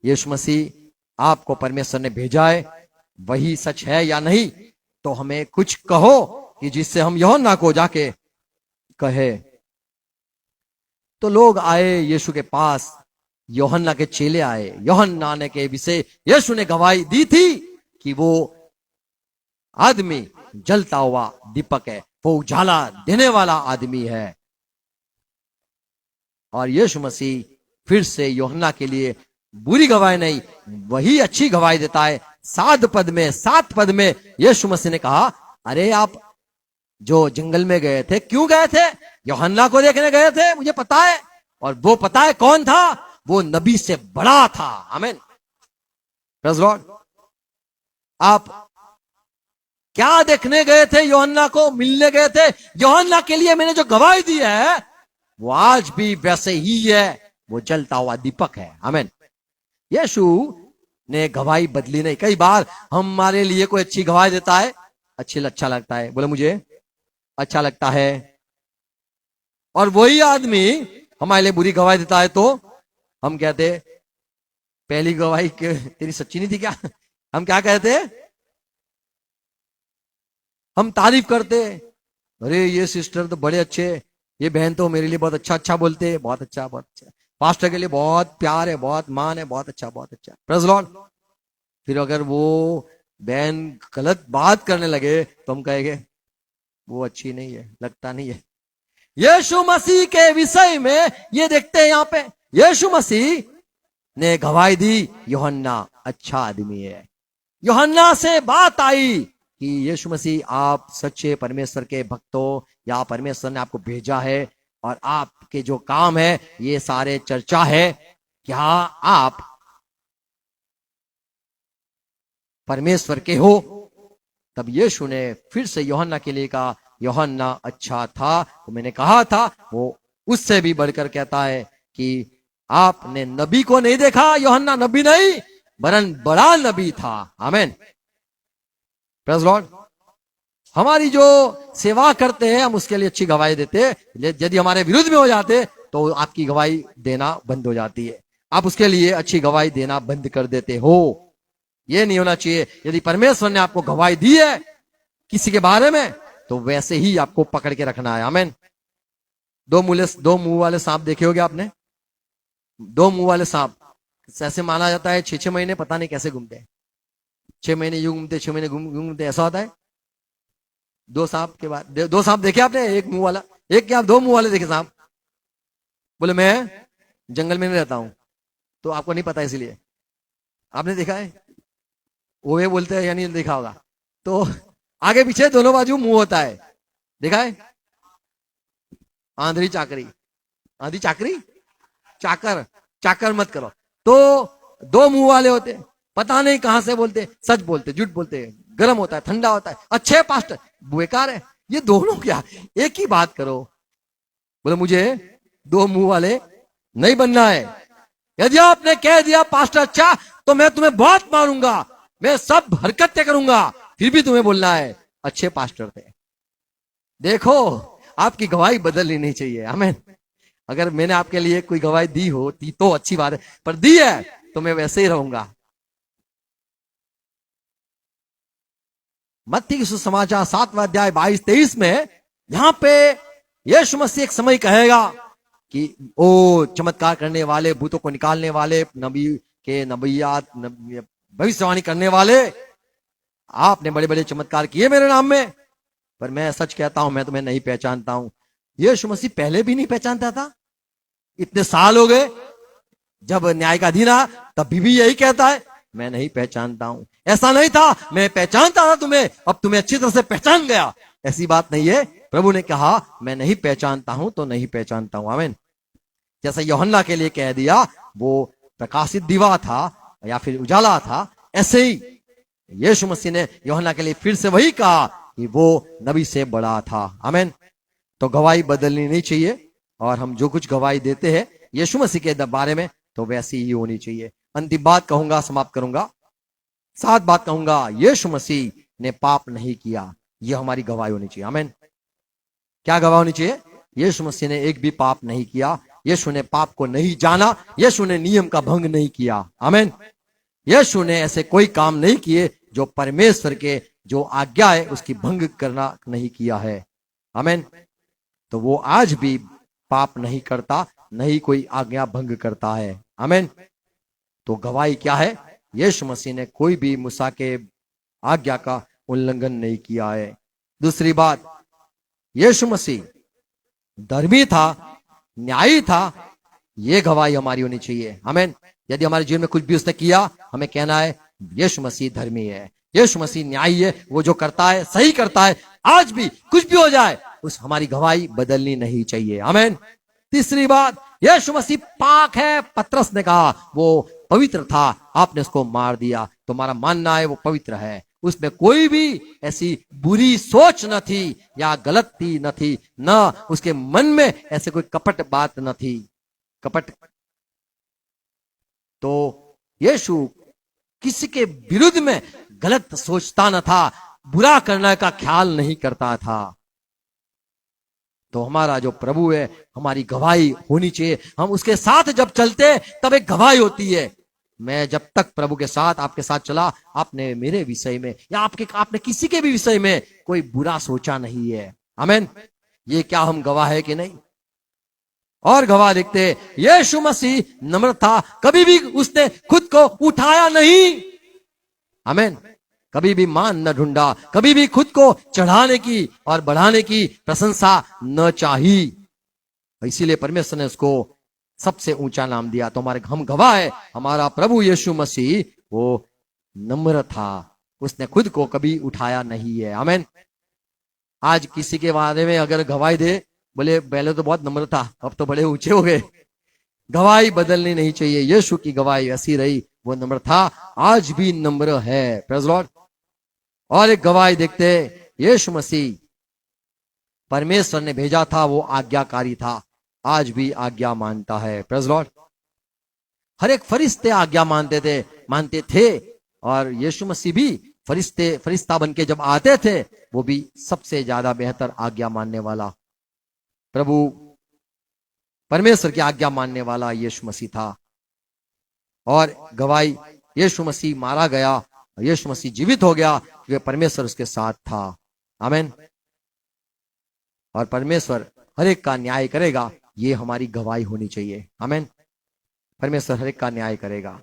यीशु मसीह आपको परमेश्वर ने भेजा है, वही सच है या नहीं, तो हमें कुछ कहो कि जिससे हम यूहन्ना को जाके कहे। तो लोग आए यीशु के पास, यूहन्ना के चेले आए। यूहन्ना ने के विषय यीशु ने गवाही दी थी कि वो आदमी जलता हुआ दीपक है, वो उजाला देने वाला आदमी है। और यीशु मसीह फिर से यूहन्ना के लिए बुरी गवाही नहीं, वही अच्छी गवाही देता है। 7 पद में यीशु मसीह ने कहा, अरे आप जो जंगल में गए थे, क्यों गए थे? यूहन्ना को देखने गए थे, मुझे पता है। और वो पता है कौन था? वो नबी से बड़ा था। आमीन, प्रेज़ लॉर्ड। आप क्या देखने गए थे? यूहन्ना को मिलने गए थे। यूहन्ना के लिए मैंने जो गवाही दी है वो आज भी वैसे ही है, वो जलता हुआ दीपक है। आमीन। यीशु ने गवाही बदली नहीं। कई बार हमारे लिए कोई अच्छी गवाही देता है, अच्छा लगता है, बोले मुझे अच्छा लगता है, और वही आदमी हमारे लिए बुरी गवाही देता है तो हम कहते, पहली गवाही तेरी सच्ची नहीं थी क्या? हम क्या कहते? हम तारीफ करते, अरे ये सिस्टर तो बड़े अच्छे, ये बहन तो मेरे लिए बहुत अच्छा बोलते, बहुत अच्छा, पास्टर के लिए बहुत प्यार है, बहुत मान है, बहुत अच्छा, प्रेज़ लॉर्ड। फिर अगर वो बहन गलत बात करने लगे तो हम कहेंगे वो अच्छी नहीं है, लगता नहीं है। यीशु मसीह के विषय में ये देखते हैं, यहां पे यीशु मसीह ने गवाही दी, यूहन्ना अच्छा आदमी है। यूहन्ना से बात आई कि यीशु मसीह आप सच्चे परमेश्वर के भक्तों, या परमेश्वर ने आपको भेजा है, और आपके जो काम है ये सारे चर्चा है, क्या आप परमेश्वर के हो? तब यीशु ने फिर से यूहन्ना के लिए कहा, यूहन्ना अच्छा था, तो मैंने कहा था, वो उससे भी बढ़कर कहता है कि आपने नबी को नहीं देखा, यूहन्ना नबी नहीं वरन बड़ा नबी था। आमीन, प्रेज़ लॉर्ड। हमारी जो सेवा करते हैं हम उसके लिए अच्छी गवाही देते हैं, यदि हमारे विरुद्ध में हो जाते तो आपकी गवाही देना बंद हो जाती है, आप उसके लिए अच्छी गवाही देना बंद कर देते हो। ये नहीं होना चाहिए। यदि परमेश्वर ने आपको गवाही दी है किसी के बारे में तो वैसे ही आपको पकड़ के रखना है। आमीन। दो मुंह वाले सांप देखे होगे आपने? 2 मुंह वाले सांप, ऐसे माना जाता है 6 महीने पता नहीं कैसे घूमते हैं, 6 महीने यूं घूमते, 6 महीने घूमते, ऐसा होता है। 2 सांप के बाद 2 सांप देखे आपने? एक मुंह वाला, एक क्या आप दो मुंह वाले देखे साहब? बोले मैं जंगल में नहीं रहता हूं, तो आपको नहीं पता इसलिए। आपने देखा है? वो ये बोलते हैं या नहीं देखा होगा? तो आगे पीछे दोनों बाजू मुंह होता है, देखा है? आंधी चाकरी, आंधी चाकरी, चाकर, चाकर मत करो। तो दो मुंह वाले होते हैं, पता नहीं कहां से बोलते, सच बोलते, झूठ बोलते, गर्म होता है, ठंडा होता है, अच्छे पास्टर, बेकार है। ये दोनों क्या, एक ही बात करो। बोले मुझे दो मुंह वाले नहीं बनना है। यदि आपने कह दिया पास्टर अच्छा, तो मैं तुम्हें बहुत मारूंगा, मैं सब हरकतें करूंगा, फिर भी तुम्हें बोलना है अच्छे पास्टर थे। देखो, आपकी गवाही बदलनी नहीं चाहिए। आमीन। अगर मैंने आपके लिए कोई गवाही दी होती तो अच्छी बात है, पर दी है तो मैं वैसे ही रहूंगा। मत्ती की सुसमाचार 7वां अध्याय 22-23 में यहां पे यीशु मसीह एक समय कहेगा कि ओ चमत्कार करने वाले, भूतों को निकालने वाले, नबी के नबियात, भविष्यवाणी करने वाले, आपने बड़े बड़े चमत्कार किए मेरे नाम में, पर मैं सच कहता हूं मैं तुम्हें नहीं पहचानता हूं। यीशु मसीह पहले भी नहीं पहचानता था, इतने साल हो गए, जब न्याय का दिन आया तब भी यही कहता है मैं नहीं पहचानता हूं। ऐसा नहीं था मैं पहचानता था तुम्हें, अब तुम्हें अच्छी तरह से पहचान गया, ऐसी बात नहीं है। प्रभु ने कहा मैं नहीं पहचानता हूं तो नहीं पहचानता हूं। आमीन। जैसा यूहन्ना के लिए कह दिया वो प्रकाशित दीवा था या फिर उजाला था, ऐसे ही यीशु मसीह ने यूहन्ना के लिए फिर से वही कहा कि वो नबी से बड़ा था। आमीन। तो गवाही बदलनी नहीं चाहिए, और हम जो कुछ गवाही देते हैं यीशु मसीह के बारे में तो वैसी ही होनी चाहिए। अंतिम बात कहूंगा, समाप्त करूंगा, 7 बात कहूंगा। यीशु मसीह ने पाप नहीं किया, यह हमारी गवाही होनी चाहिए। आमीन। क्या गवाही होनी चाहिए? यीशु मसीह ने एक भी पाप नहीं किया, यीशु ने पाप को नहीं जाना, यीशु ने नियम का भंग नहीं किया। आमीन। यीशु ने ऐसे कोई काम नहीं किए जो परमेश्वर के जो आज्ञा है उसकी भंग करना नहीं किया है। आमीन। तो वो आज भी पाप नहीं करता, नहीं कोई आज्ञा भंग करता है। आमीन। तो गवाही क्या है? यीशु मसीह ने कोई भी मूसा के आज्ञा का उल्लंघन नहीं किया है। दूसरी बात, यीशु मसीह धर्मी था, न्यायी था, ये गवाही हमारी होनी चाहिए। आमीन। यदि हमारे जीवन में कुछ भी उसने किया, हमें कहना है यीशु मसीह धर्मी है, यीशु मसीह न्यायी है, वो जो करता है सही करता है। आज भी कुछ भी हो जाए, उस हमारी गवाही बदलनी नहीं चाहिए। आमीन। तीसरी बात, यीशु मसीह पाक है। पतरस ने कहा वो पवित्र था, आपने उसको मार दिया, तुम्हारा मानना है वो पवित्र है, उसमें कोई भी ऐसी बुरी सोच न थी या गलती न थी, न उसके मन में ऐसे कोई कपट बात न थी, कपट। तो यीशु किसी के विरुद्ध में गलत सोचता न था, बुरा करने का ख्याल नहीं करता था। तो हमारा जो प्रभु है, हमारी गवाही होनी चाहिए। हम उसके साथ जब चलते तब एक गवाही होती है। मैं जब तक प्रभु के साथ, आपके साथ चला, आपने मेरे विषय में या आपने किसी के भी विषय में कोई बुरा सोचा नहीं है। आमीन। ये क्या हम गवाह है कि नहीं? और गवाह देखते, यीशु मसीह नम्र था, कभी भी उसने खुद को उठाया नहीं। आमीन। कभी भी मान न ढूंढा, कभी भी खुद को चढ़ाने की और बढ़ाने की प्रशंसा न चाही। इसीलिए परमेश्वर ने उसको सबसे ऊंचा नाम दिया। तो हम गवाह है, हमारा प्रभु यीशु मसीह वो नम्र था, उसने खुद को कभी उठाया नहीं है। आमीन। आज किसी के बारे में अगर गवाही दे, बोले पहले तो बहुत नम्र था, अब तो बड़े ऊंचे हो गए, गवाही बदलनी नहीं चाहिए। यीशु की गवाही ऐसी रही, वो नम्र था, आज भी नम्र है। Praise Lord. और एक गवाही देखते, यीशु मसीह परमेश्वर ने भेजा था, वो आज्ञाकारी था, आज भी आज्ञा मानता है। Praise Lord. हर एक फरिश्ते आज्ञा मानते थे, और यीशु मसीह भी फरिश्ता बन के जब आते थे, वो भी सबसे ज्यादा बेहतर आज्ञा मानने वाला प्रभु, परमेश्वर की आज्ञा मानने वाला यीशु मसीह था। और गवाही, यीशु मसीह मारा गया, यीशु मसीह जीवित हो गया, क्योंकि परमेश्वर उसके साथ था। आमीन। और परमेश्वर हर एक का न्याय करेगा, ये हमारी गवाही होनी चाहिए। आमीन। परमेश्वर हर एक का न्याय करेगा।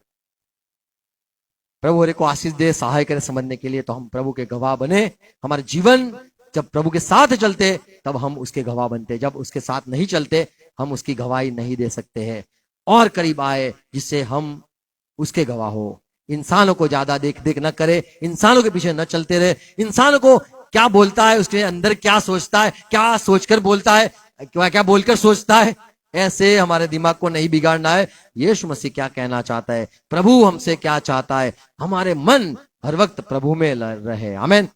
प्रभु हर एक को आशीष दे, सहाय करे समझने के लिए। तो हम प्रभु के गवाह बने, हमारे जीवन जब प्रभु के साथ चलते तब हम उसके गवाह बनते, जब उसके साथ नहीं चलते हम उसकी गवाही नहीं दे सकते हैं। और करीब आए जिससे हम उसके गवाह हो। इंसानों को ज्यादा देख देख न करे, इंसानों के पीछे न चलते रहे। इंसानों को क्या बोलता है, उसके अंदर क्या सोचता है, क्या सोचकर बोलता है, क्या बोलकर सोचता है, ऐसे हमारे दिमाग को नहीं बिगाड़ना है। यीशु मसीह क्या कहना चाहता है, प्रभु हमसे क्या चाहता है, हमारे मन हर वक्त प्रभु में रहे। आमीन।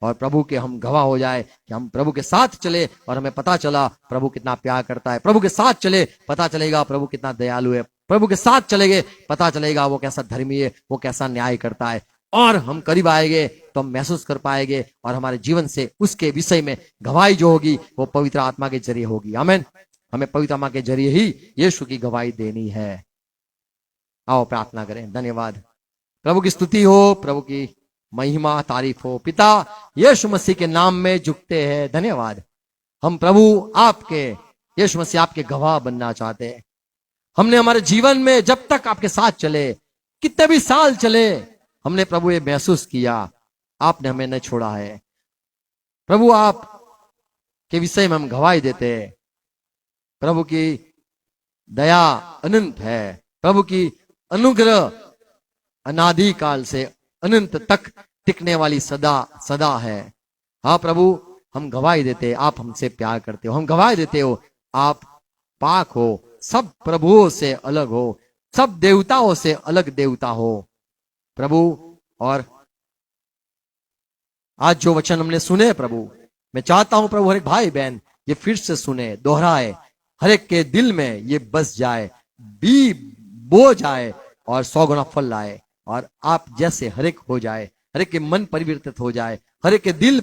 और प्रभु के हम गवाह हो जाए कि हम प्रभु के साथ चले और हमें पता चला प्रभु कितना प्यार करता है। प्रभु के साथ चले पता चलेगा प्रभु कितना दयालु है। प्रभु के साथ चलेंगे पता चलेगा वो कैसा धर्मी है, वो कैसा न्याय करता है। और हम करीब आएंगे तो हम महसूस कर पाएंगे और हमारे जीवन से उसके विषय में गवाही जो होगी वो पवित्र आत्मा के जरिए होगी। आमीन। हमें पवित्र आत्मा के जरिए ही यीशु की गवाही देनी है। आओ प्रार्थना करें। धन्यवाद। प्रभु की स्तुति हो, प्रभु की महिमा तारीफ हो। पिता यीशु मसीह के नाम में झुकते हैं। धन्यवाद। हम प्रभु आपके यीशु मसीह आपके गवाह बनना चाहते हैं। हमने हमारे जीवन में जब तक आपके साथ चले, कितने भी साल चले, हमने प्रभु ये महसूस किया आपने हमें नहीं छोड़ा है। प्रभु आप के विषय में हम गवाही देते हैं। प्रभु की दया अनंत है, प्रभु की अनुग्रह अनादि काल से अनंत तक टिकने वाली सदा सदा है। हाँ प्रभु, हम गवाही देते, आप हमसे प्यार करते हो। हम गवाही देते हो आप पाक हो, सब प्रभुओं से अलग हो, सब देवताओं से अलग देवता हो प्रभु। और आज जो वचन हमने सुने प्रभु, मैं चाहता हूं प्रभु हर एक भाई बहन ये फिर से सुने, दोहराए, हर एक के दिल में ये बस जाए, बी बो जाए और 100 गुना फल लाए। और आप जैसे हर एक हो जाए, हर एक के मन परिवर्तित हो जाए, हर एक के दिल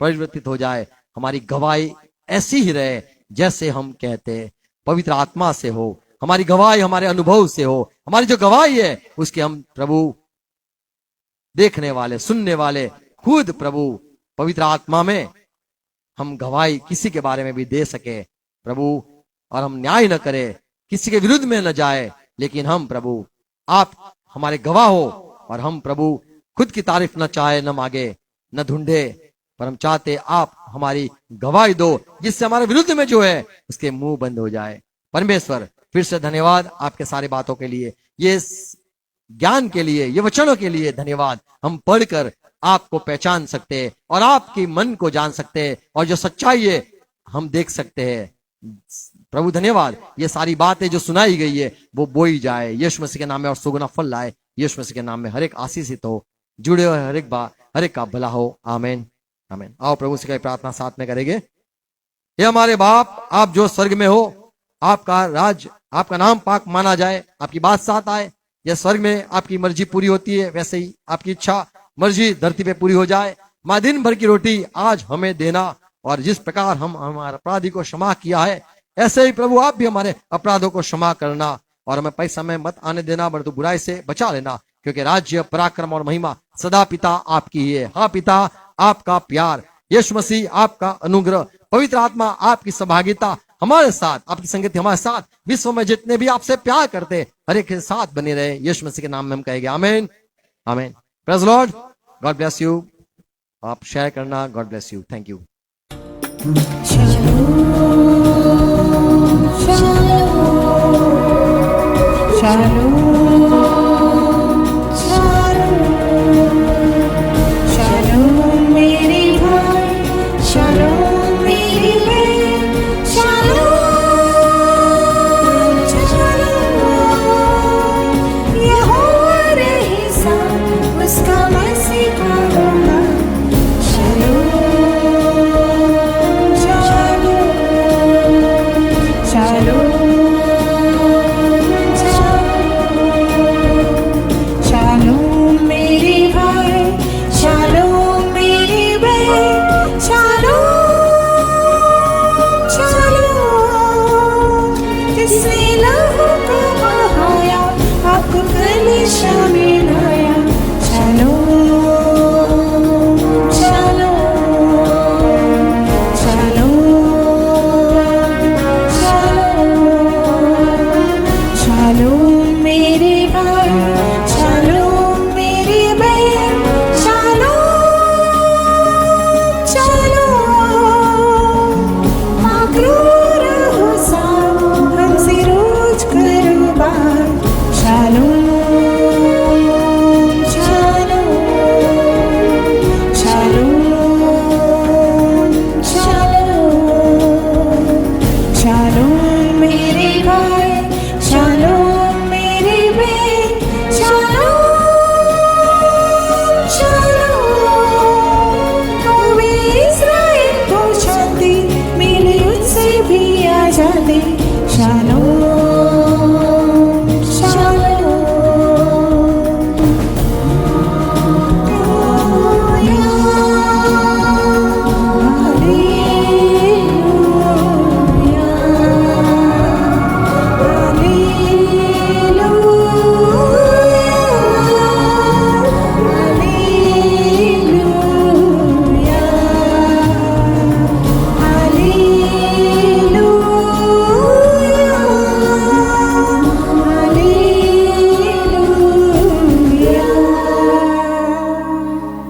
परिवर्तित हो जाए। हमारी गवाही ऐसी ही रहे जैसे हम कहते, पवित्र आत्मा से हो। हमारी गवाही हमारे अनुभव से हो। हमारी जो गवाही है उसके हम प्रभु देखने वाले, सुनने वाले, खुद प्रभु पवित्र आत्मा में हम गवाही किसी के बारे में भी दे सके प्रभु। और हम न्याय न करें, किसी के विरुद्ध में न जाए, लेकिन हम प्रभु आप हमारे गवाह हो। और हम प्रभु खुद की तारीफ न चाहे, न मांगे, न ढूंढे, पर हम चाहते आप हमारी गवाही दो, जिससे हमारे विरुद्ध में जो है उसके मुंह बंद हो जाए। परमेश्वर फिर से धन्यवाद आपके सारे बातों के लिए, ये ज्ञान के लिए, ये वचनों के लिए धन्यवाद। हम पढ़कर आपको पहचान सकते हैं और आपकी मन को जान सकते हैं, और जो सच्चाई है हम देख सकते हैं प्रभु। धन्यवाद। ये सारी बातें जो सुनाई गई है वो बोई जाए यीशु मसीह के नाम में, और 100 गुना फल लाए यीशु मसीह के नाम में। हर एक आशीषित हो, जुड़े हुए हर एक बात, हर एक का भला हो। आमीन आमीन। आओ प्रभु से प्रार्थना साथ में करेंगे। ये हमारे बाप, आप जो स्वर्ग में हो, आपका राज, आपका नाम पाक माना जाए, आपकी बात साथ आए। यह स्वर्ग में आपकी मर्जी पूरी होती है, वैसे ही आपकी इच्छा मर्जी धरती पे पूरी हो जाए। माँ दिन भर की रोटी आज हमें देना, और जिस प्रकार हम हमारे अपराधी को क्षमा किया है, ऐसे ही प्रभु आप भी हमारे अपराधों को क्षमा करना, और हमें पैसा में मत आने देना, बल्कि बुराई से बचा लेना, क्योंकि राज्य, पराक्रम और महिमा सदा पिता आपकी ही है। हाँ पिता, आपका प्यार, यीशु मसीह आपका अनुग्रह, पवित्र आत्मा आपकी सहभागिता हमारे साथ, आपकी संगति हमारे साथ, विश्व में जितने भी आपसे प्यार करते हर एक के साथ बने रहे। यीशु मसीह के नाम में हम कहेंगे आमीन आमीन। Praise Lord. God bless you. आप शेयर करना। God bless you. Thank you.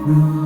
Ooh.